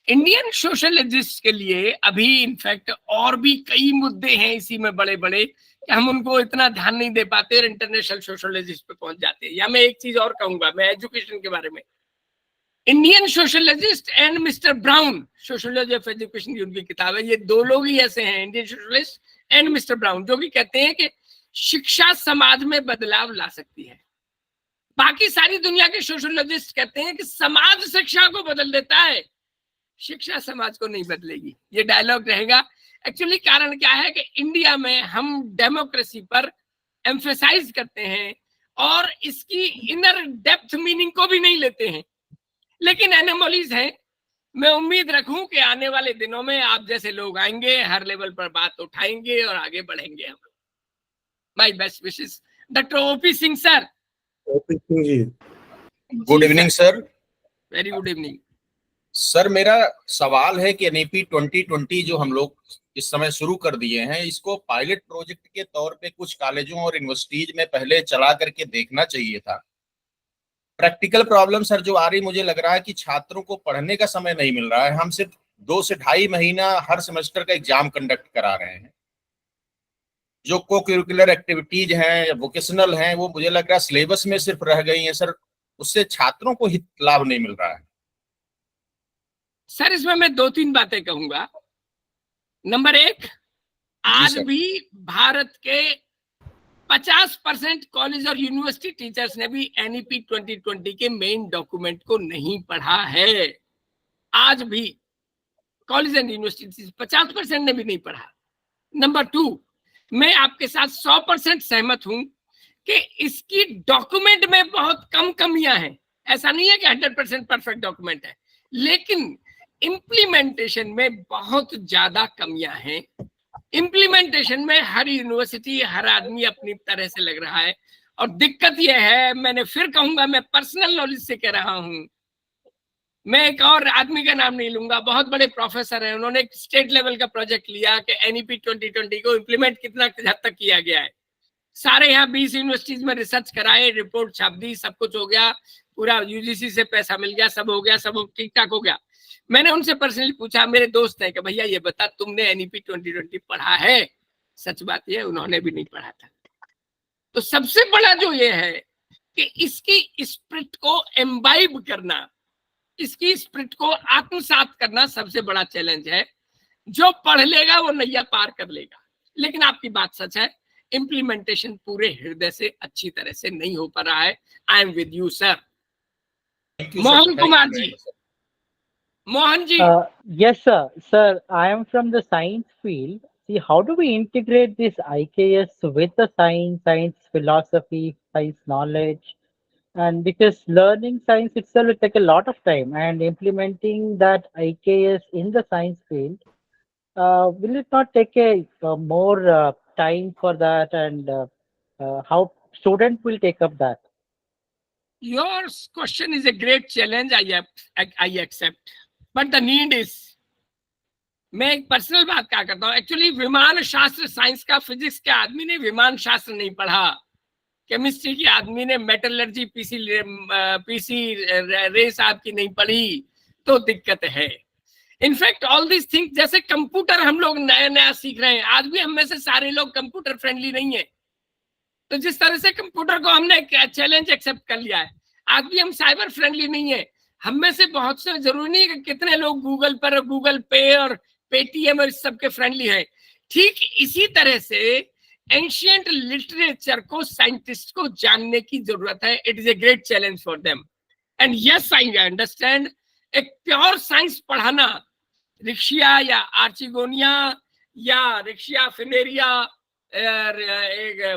इंडियन सोशलिस्ट के लिए अभी इनफैक्ट और भी कई मुद्दे हैं इसी में बड़े बड़े कि हम उनको इतना ध्यान नहीं दे पाते और इंटरनेशनल सोशलिस्ट पे पहुंच जाते हैं। या मैं एक चीज और कहूंगा, मैं एजुकेशन के बारे में, Indian socialist and mister brown, sociology of education की उनकी किताब है, ये दो लोग ही ऐसे हैं, Indian socialist and mister brown, जो कि कहते हैं कि शिक्षा समाज में बदलाव ला सकती है। बाकी सारी दुनिया के सोशोलॉजिस्ट कहते हैं कि समाज शिक्षा को बदल देता है, शिक्षा समाज को नहीं बदलेगी। ये डायलॉग रहेगा। एक्चुअली कारण क्या है कि इंडिया में हम डेमोक्रेसी पर एम्फेसाइज करते हैं और इसकी इनर डेप्थ मीनिंग को भी नहीं लेते हैं, लेकिन एनोमलीज हैं। मैं उम्मीद रखूं कि आने वाले दिनों में आप जैसे लोग आएंगे, हर लेवल पर बात उठाएंगे और आगे बढ़ेंगे हम। My best wishes. Doctor OP Singh sir. OP Singh ji, good evening sir. Very good evening sir, मेरा सवाल है कि एनईपी 2020 जो हम लोग इस समय शुरू कर दिए हैं, इसको पायलट प्रोजेक्ट के तौर पे कुछ कॉलेजों और यूनिवर्सिटीज में पहले चला करके देखना चाहिए था। प्रैक्टिकल प्रॉब्लम सर जो आ रही, मुझे लग रहा है कि छात्रों को पढ़ने का समय नहीं मिल रहा है। हम सिर्फ 2 से ढाई महीना हर सेमेस्टर का एग्जाम कंडक्ट करा रहे हैं। जो को करिकुलर एक्टिविटीज हैं, वोकेशनल हैं, वो मुझे लग रहा है सिलेबस में सिर्फ रह गई हैं सर, उससे छात्रों को हित लाभ नहीं मिल रहा है। सर इसमें मैं 2-3 बातें कहूंगा। नंबर 1, आज भी भारत के 50% कॉलेज और यूनिवर्सिटी टीचर्स ने भी एनईपी 2020 के मेन डॉक्यूमेंट को नहीं पढ़ा है। आज भी कॉलेज एंड यूनिवर्सिटी 50% ने भी नहीं पढ़ा। नंबर 2, मैं आपके साथ 100% सहमत हूं कि इसकी डॉक्यूमेंट में बहुत कम कमियां हैं। ऐसा नहीं है कि 100% परफेक्ट डॉक्यूमेंट है, लेकिन इम्प्लीमेंटेशन में बहुत ज्यादा कमियां हैं। इम्प्लीमेंटेशन में हर यूनिवर्सिटी, हर आदमी अपनी तरह से लग रहा है। और दिक्कत यह है, मैंने फिर कहूंगा, मैं पर्सनल नॉलेज से कह रहा हूं, मैं एक और आदमी का नाम नहीं लूंगा, बहुत बड़े प्रोफेसर हैं, उन्होंने एक स्टेट लेवल का प्रोजेक्ट लिया कि एनईपी 2020 को इम्प्लीमेंट कितना हद तक किया गया है। सारे यहाँ 20 यूनिवर्सिटीज में रिसर्च कराए, रिपोर्ट छाप दी, सब कुछ हो गया, पूरा यूजीसी से पैसा मिल गया, सब हो गया, सब ठीक ठाक हो गया। मैंने उनसे पर्सनली पूछा, मेरे दोस्त है, कि भैया ये बता, तुमने एनईपी 2020 पढ़ा है? सच बात ये, उन्होंने भी नहीं पढ़ा था। तो सबसे बड़ा जो ये है कि इसकी स्पिरिट को एम्बाइब करना, इसकी स्पिरिट को आत्मसात करना सबसे बड़ा चैलेंज है। जो पढ़ लेगा वो नैया पार कर लेगा। लेकिन आपकी बात सच है, इम्प्लीमेंटेशन पूरे हृदय से अच्छी तरह से नहीं हो पा रहा है। I am with you sir. Mohan Kumar ji. Mohan ji. Yes, sir. Sir, I am from the science field. See, how do we integrate this IKS with the science philosophy, science knowledge? And because learning science itself will take a lot of time, and implementing that IKS in the science field, will it not take a more time for that? And how students will take up that? Your question is a great challenge. I accept. But the need is, मैं एक पर्सनल बात क्या करता हूँ, एक्चुअली विमान शास्त्र साइंस का, फिजिक्स के आदमी ने विमान शास्त्र नहीं पढ़ा, केमिस्ट्री के आदमी ने मेटलर्जी पीसी रे साहब की नहीं पढ़ी, तो दिक्कत है। इनफैक्ट ऑल दिस थिंग, जैसे कंप्यूटर हम लोग नया नया सीख रहे हैं, आज भी हम में से सारे लोग कंप्यूटर फ्रेंडली नहीं है। तो जिस तरह से कंप्यूटर को हमने चैलेंज एक्सेप्ट कर लिया है, आज भी हम साइबर फ्रेंडली नहीं है। हम में से बहुत से, जरूरी नहीं कि कितने लोग गूगल पर, गूगल पे और पेटीएम और इस सब के फ्रेंडली हैं। ठीक इसी तरह से एंशियंट लिटरेचर को साइंटिस्ट को जानने की जरूरत है. It is a great challenge for them. And yes, I understand, एक प्योर साइंस पढ़ाना, रिक्शिया या आर्चिगोनिया या रिक्शिया फिनेरिया,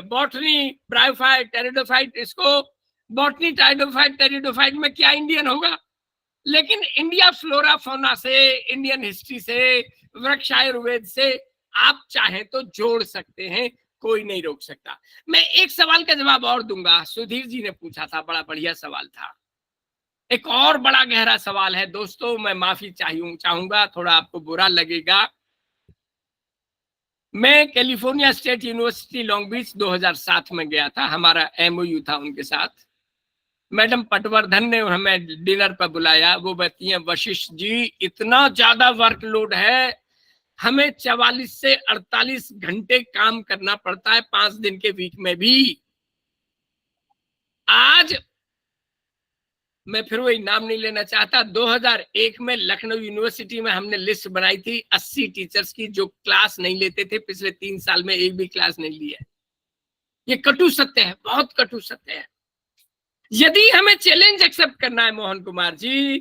बॉटनी, ब्रायोफाइट, टेरिडोफाइट, इसको बॉटनी, टाइडोफाइट, टेरिडोफाइट में क्या इंडियन होगा? लेकिन इंडिया फ्लोरा फौना से, इंडियन हिस्ट्री से, वृक्ष आयुर्वेद से आप चाहें तो जोड़ सकते हैं, कोई नहीं रोक सकता. मैं एक सवाल का जवाब और दूंगा. सुधीर जी ने पूछा था, बड़ा बढ़िया सवाल था. एक और बड़ा गहरा सवाल है दोस्तों, मैं माफी चाहूंगा, थोड़ा आपको बुरा लगेगा. मैं California state university Long Beach 2007 में गया था. हमारा MOU था उनके साथ. मैडम पटवर्धन ने हमें डिनर पर बुलाया. वो कहती हैं, वशिष्ठ जी इतना ज्यादा वर्कलोड है, हमें 44 से 48 घंटे काम करना पड़ता है 5 दिन के वीक में भी. आज मैं फिर वही नाम नहीं लेना चाहता, 2001 में लखनऊ यूनिवर्सिटी में हमने लिस्ट बनाई थी 80 टीचर्स की जो क्लास नहीं लेते थे. पिछले 3 साल में एक भी क्लास नहीं ली है. ये कटु सत्य है, बहुत कटु सत्य है. यदि हमें चैलेंज एक्सेप्ट करना है मोहन कुमार जी,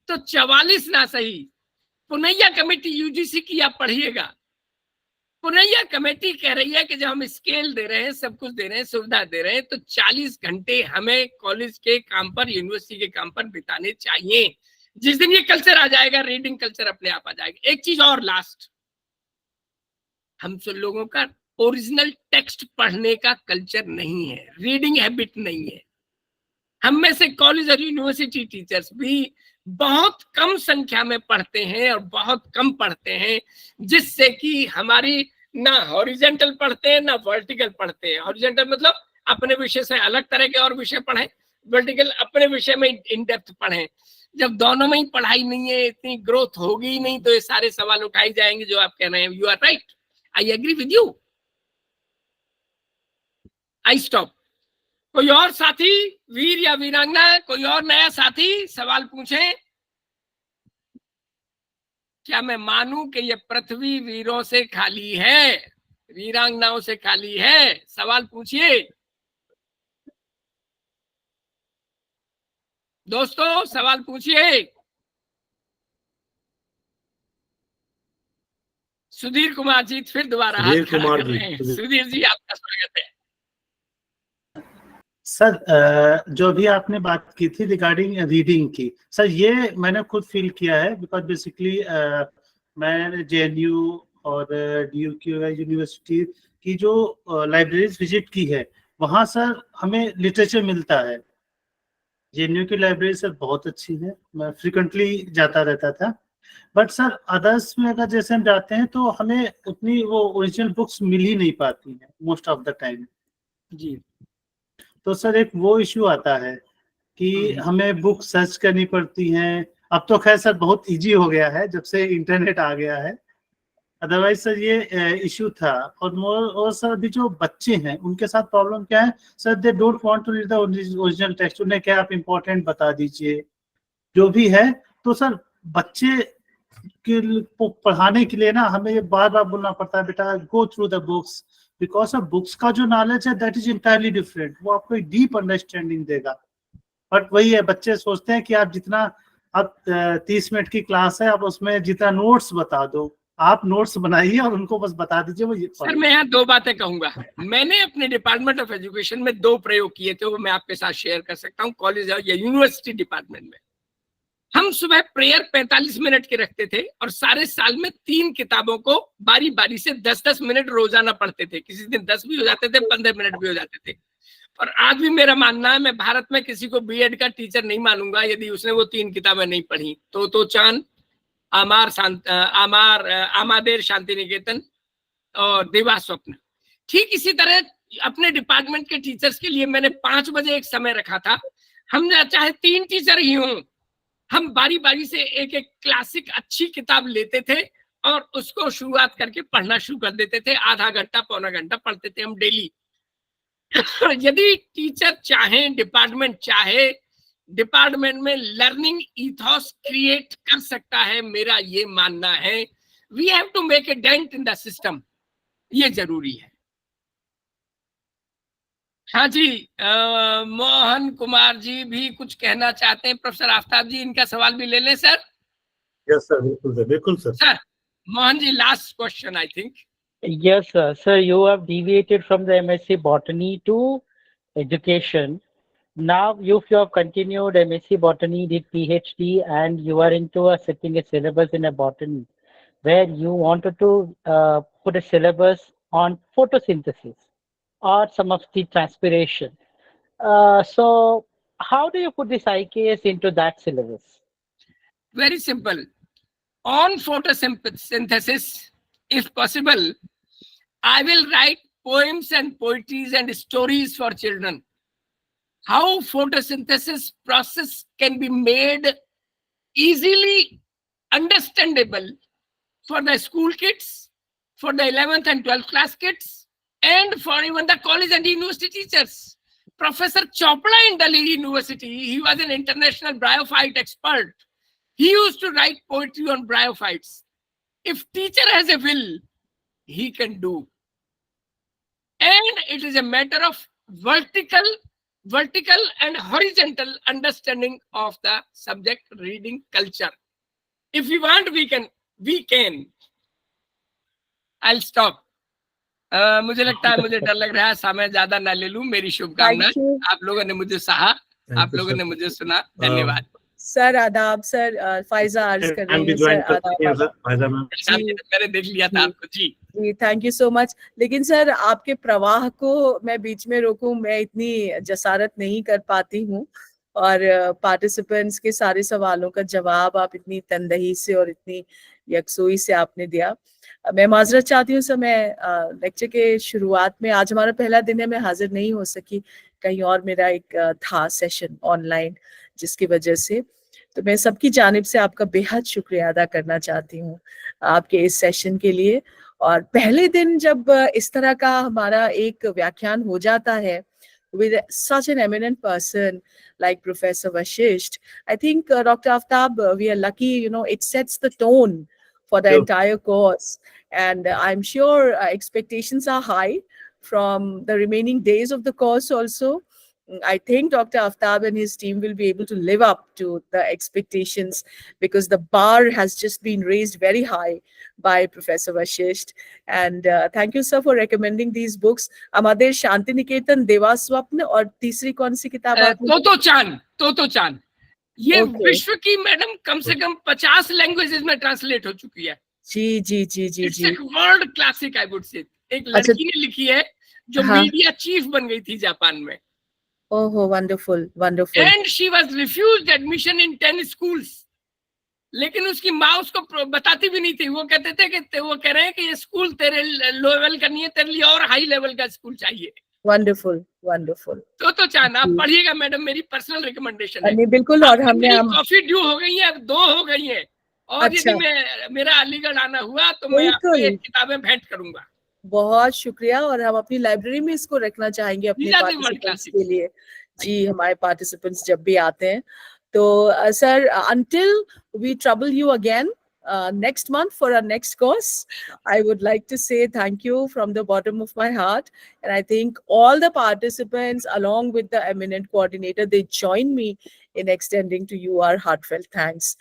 तो 44 ना सही, पुनैया कमेटी UGC की आप पढ़िएगा. पुनैया कमेटी कह रही है कि जब हम स्केल दे रहे हैं, सब कुछ दे रहे हैं, सुविधा दे रहे हैं, तो 40 घंटे हमें कॉलेज के काम पर, यूनिवर्सिटी के काम पर बिताने चाहिए. जिस दिन ये कल्चर आ जाएगा, रीडिंग कल्चर अपने आप आ जाएगा. एक चीज और लास्ट, हम सब लोगों का ओरिजिनल टेक्स्ट पढ़ने का कल्चर नहीं है, रीडिंग हैबिट नहीं है. हम में से कॉलेज और यूनिवर्सिटी टीचर्स भी बहुत कम संख्या में पढ़ते हैं और बहुत कम पढ़ते हैं, जिससे कि हमारी ना हॉरिजेंटल पढ़ते हैं ना वर्टिकल पढ़ते हैं. हॉरिजेंटल मतलब अपने विषय से अलग तरह के और विषय पढ़ें, वर्टिकल अपने विषय में इन डेप्थ पढ़ें. जब दोनों में ही पढ़ाई नहीं है, इतनी ग्रोथ होगी ही नहीं, तो ये सारे सवाल उठाए जाएंगे जो आप कह रहे हैं. You are right, I agree with you. I stop. कोई और साथी, वीर या वीरांगना, कोई और नया साथी सवाल पूछें. क्या मैं मानूं कि ये पृथ्वी वीरों से खाली है, वीरांगनाओं से खाली है? सवाल पूछिए दोस्तों, सवाल पूछिए. सुधीर कुमार जी फिर दोबारा हाथ खड़ा कर रहे हैं. सुधीर जी आपका स्वागत है. सर, जो भी आपने बात की थी रिगार्डिंग रीडिंग की, सर ये मैंने खुद फील किया है. बिकॉज बेसिकली मैं JNU और DUQ यूनिवर्सिटी की जो लाइब्रेरीज विजिट की है, वहाँ सर हमें लिटरेचर मिलता है. JNU की लाइब्रेरी सर बहुत अच्छी है, मैं फ्रिक्वेंटली जाता रहता था. बट सर अदर्स में अगर जैसे हम जाते हैं तो हमें उतनी वो ओरिजिनल बुक्स मिल ही नहीं पाती हैं मोस्ट ऑफ द टाइम जी. तो सर एक वो इश्यू आता है कि हमें बुक सर्च करनी पड़ती हैं. अब तो खैर सर बहुत इजी हो गया है जब से इंटरनेट आ गया है. अदरवाइज सर ये इश्यू था. और सर अभी जो बच्चे हैं उनके साथ प्रॉब्लम क्या है sir, they don't want to read the original text. उन्हें क्या आप इम्पोर्टेंट बता दीजिए जो भी है. तो सर बच्चे के पढ़ाने के लिए ना हमें ये बार बार बोलना पड़ता है, बेटा go through the books, because of books का जो नॉलेज है दैट इज इंटायरली डिफरेंट. वो आपको एक डीप अंडरस्टैंडिंग देगा. बट वही है, बच्चे सोचते हैं कि आप जितना अब 30 मिनट की क्लास है, आप उसमें जितना नोट्स बता दो, आप नोट्स बनाइए और उनको बस बता दीजिए. वो सर मैं यहाँ 2 बातें कहूंगा. मैंने अपने डिपार्टमेंट ऑफ एजुकेशन में 2 प्रयोग किए थे, वो मैं आपके साथ शेयर कर सकता हूँ. कॉलेज या यूनिवर्सिटी डिपार्टमेंट में हम सुबह प्रेयर 45 मिनट के रखते थे और सारे साल में 3 किताबों को बारी बारी से 10-10 मिनट रोजाना पढ़ते थे. किसी दिन 10 भी हो जाते थे, 15 मिनट भी हो जाते थे. और आज भी मेरा मानना है, मैं भारत में किसी को B.Ed का टीचर नहीं मानूंगा यदि उसने वो 3 किताबें नहीं पढ़ी. तो चांद, आमादेर शांति निकेतन और देवा स्वप्न. ठीक इसी तरह अपने डिपार्टमेंट के टीचर्स के लिए मैंने 5 बजे एक समय रखा था. हम चाहे 3 टीचर ही हों, हम बारी बारी से एक एक क्लासिक अच्छी किताब लेते थे और उसको शुरुआत करके पढ़ना शुरू कर देते थे. आधा घंटा पौना घंटा पढ़ते थे हम डेली. यदि टीचर चाहे, डिपार्टमेंट चाहे, डिपार्टमेंट में लर्निंग ईथॉस क्रिएट कर सकता है. मेरा ये मानना है we have to make a dent in the system. ये जरूरी है. हाँ जी, मोहन कुमार जी भी कुछ कहना चाहते हैं। प्रोफेसर आफ्ताब जी, इनका सवाल भी ले लें सर। यस सर, बिल्कुल सर, बिल्कुल sir. Sir Mohan ji, last question I think. Yes, sir. Sir, you have deviated from the MSc Botany to education. Now, if you have continued MSc Botany, did PhD, and you are into setting a syllabus in a botany, where you wanted to put a syllabus on photosynthesis or some of the transpiration. So, how do you put this IKS into that syllabus? Very simple. On photosynthesis, if possible, I will write poems and poetries and stories for children. How photosynthesis process can be made easily understandable for the school kids, for the 11th and 12th class kids, and for even the college and university teachers. Professor Chopra in Delhi University, he was an international bryophyte expert. He used to write poetry on bryophytes. If teacher has a will, he can do. And it is a matter of vertical and horizontal understanding of the subject reading culture. If we want, we can. I'll stop. मुझे लगता है, मुझे डर लग रहा है, समय ज्यादा ना ले लूं। मेरी शुभकामनाएं। आप लोगों ने मुझे सहा, आप लोगों ने मुझे सुना। धन्यवाद सर। आदाब सर। फायजा अर्ज कर रही है सर। आदाब जी, मैंने देख लिया था आपको। जी जी, थैंक यू सो मच। लेकिन सर, आपके प्रवाह को मैं बीच में रोकूं, मैं इतनी जसारत नहीं कर पाती हूँ। और पार्टिसिपेंट्स के सारे सवालों का जवाब आप इतनी तंदही से और इतनी यकसुई से आपने दिया। मैं माजरत चाहती हूँ सर, मैं लेक्चर के शुरुआत में, आज हमारा पहला दिन है, मैं हाजिर नहीं हो सकी, कहीं और मेरा एक था सेशन ऑनलाइन, जिसकी वजह से। तो मैं सबकी जानिब से आपका बेहद शुक्रिया अदा करना चाहती हूँ आपके इस सेशन के लिए। और पहले दिन जब इस तरह का हमारा एक व्याख्यान हो जाता है with such an eminent person like Professor Vashisht, I think Dr. Aftab, we are lucky, it sets the tone for the entire course. And I'm sure expectations are high from the remaining days of the course also. I think Dr. Aftab and his team will be able to live up to the expectations, because the bar has just been raised very high by Professor Vashisht. And thank you, sir, for recommending these books. Amader Shanti Niketan, Devaswapna, और तीसरी कौन सी किताब आपने? तोतो चान। ये विश्व की मैडम कम से कम 50 लैंग्वेजेस में ट्रांसलेट हो चुकी है। जी जी जी जी जी। World classic I would say. एक लड़की ने लिखी है जो मीडिया चीफ बन गई थी जापान में। Oh, wonderful wonderful. And she was refused admission in 10 schools. लेकिन उसकी माँ उसको बताती भी नहीं थी। वो कहते थे कि वो कह रहे हैं कि ये स्कूल तेरे लेवल का नहीं है, तेरे लिए और हाई लेवल का स्कूल चाहिए। Wonderful wonderful. तो चाहना आप पढ़िएगा मैडम, मेरी पर्सनल रिकमेंडेशन है। नहीं, बिल्कुल। और हमने कॉफी ड्यू हो गई है, 2 हो गई है। और अच्छा, यदि मेरा अलीगढ़ आना हुआ तो मैं आपको ये किताबें भेंट करूंगा। बहुत शुक्रिया। और हम अपनी लाइब्रेरी में इसको रखना चाहेंगे अपने पार्टिसिपेंट्स के लिए। जी, हमारे पार्टिसिपेंट्स जब भी आते हैं तो sir, until we trouble you again next month for our next course, I would like to say thank you from the bottom of my heart. And I think all the participants, along with the eminent coordinator, they join me in extending to you our heartfelt thanks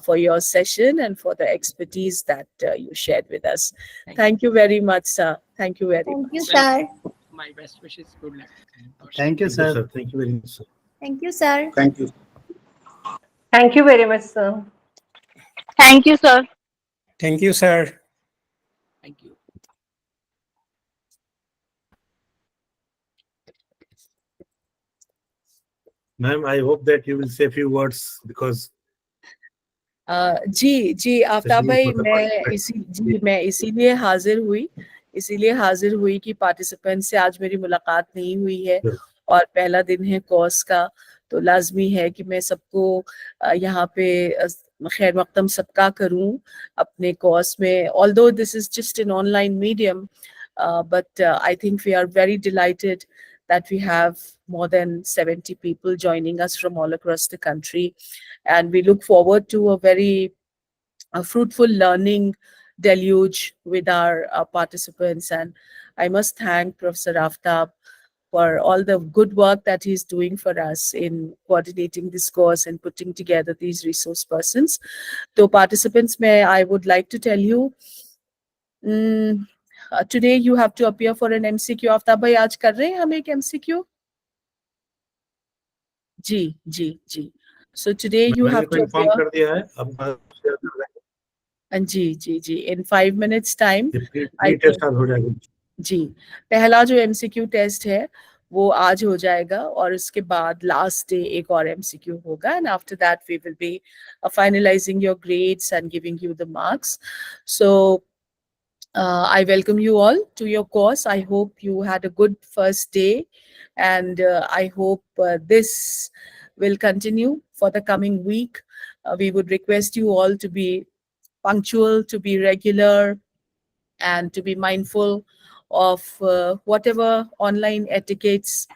for your session and for the expertise that you shared with us. Thank you very much, sir. Thank you very much. Thank you, sir. My best wishes. Good luck. Thank you, sir. Thank you very much, sir. Thank you, sir. Thank you. Thank you very much, sir. Thank you, sir. Thank you, sir. Thank you. Ma'am, I hope that you will say a few words because जी जी आफ्ताब भाई, मैं इसीलिए हाजिर हुई कि पार्टिसिपेंट से आज मेरी मुलाकात नहीं हुई है और पहला दिन है कोर्स का, तो लाजमी है कि मैं सबको यहाँ पे खैर मकदम सबका करूँ अपने कोर्स में। Although this is just an online medium, but I think we are very delighted that we have more than 70 people joining us from all across the country. And we look forward to a very fruitful learning deluge with our participants. And I must thank Professor Aftab for all the good work that he's doing for us in coordinating this course and putting together these resource persons. So participants, I would like to tell you, today you have to appear for an MCQ. Aftab भाई आज कर रहे हैं हम एक MCQ? Ji. So today you have to inform appear. कर दिया है, अब share कर देंगे। And ji. In 5 minutes time. Pre-test आज हो जाएगा। जी, पहला जो MCQ टेस्ट है वो आज हो जाएगा और उसके बाद लास्ट डे एक और MCQ होगा, and after that we will be finalizing your grades and giving you the marks. So I welcome you all to your course. I hope you had a good first day, and I hope this will continue for the coming week. We would request you all to be punctual, to be regular, and to be mindful of whatever online etiquettes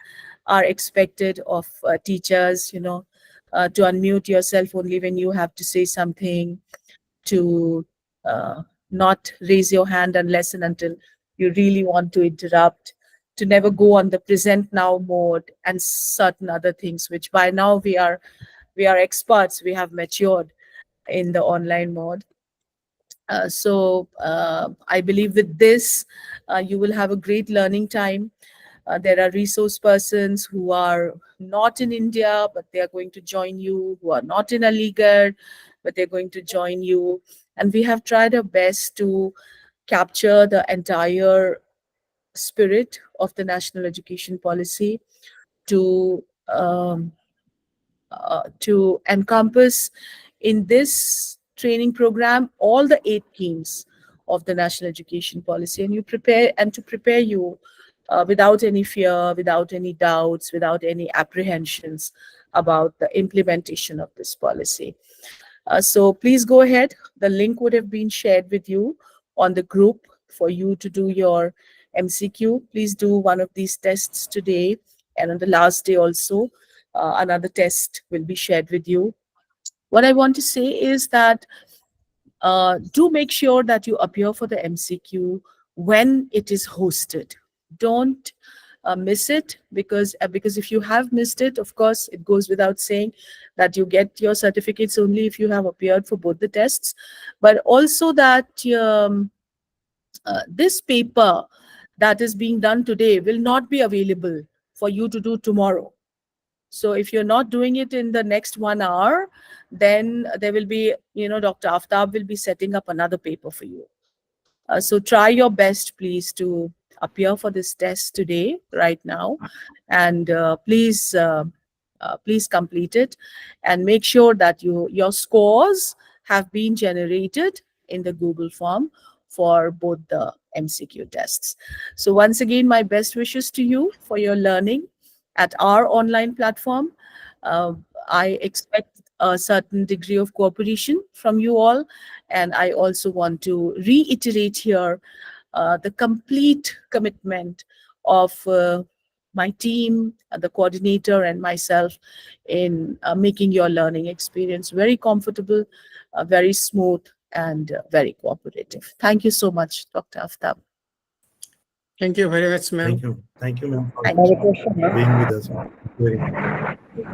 are expected of teachers, to unmute yourself only when you have to say something, to not raise your hand unless and until you really want to interrupt, to never go on the present now mode, and certain other things, which by now we are experts, we have matured in the online mode. So I believe with this, you will have a great learning time. There are resource persons who are not in India, but they are going to join you, who are not in Aligarh, but they're going to join you. And we have tried our best to capture the entire spirit of the national education policy, to encompass in this training program all the 8 themes of the national education policy, and to prepare you without any fear, without any doubts, without any apprehensions about the implementation of this policy. So please go ahead. The link would have been shared with you on the group for you to do your MCQ. Please do one of these tests today, and on the last day also another test will be shared with you. What I want to say is that do make sure that you appear for the MCQ when it is hosted. Don't miss it, because if you have missed it, of course, it goes without saying that you get your certificates only if you have appeared for both the tests, but also that this paper that is being done today will not be available for you to do tomorrow. So if you're not doing it in the next 1 hour, then there will be, Dr. Aftab will be setting up another paper for you. So try your best, please, to appear for this test today, right now, and please complete it, and make sure that your scores have been generated in the Google form for both the MCQ tests. So once again, my best wishes to you for your learning at our online platform. I expect a certain degree of cooperation from you all, and I also want to reiterate here the complete commitment of my team, the coordinator, and myself in making your learning experience very comfortable, very smooth, and very cooperative. Thank you so much, Dr. Aftab. Thank you very much, ma'am. Thank you, ma'am, for Thank you. being with us. Very good.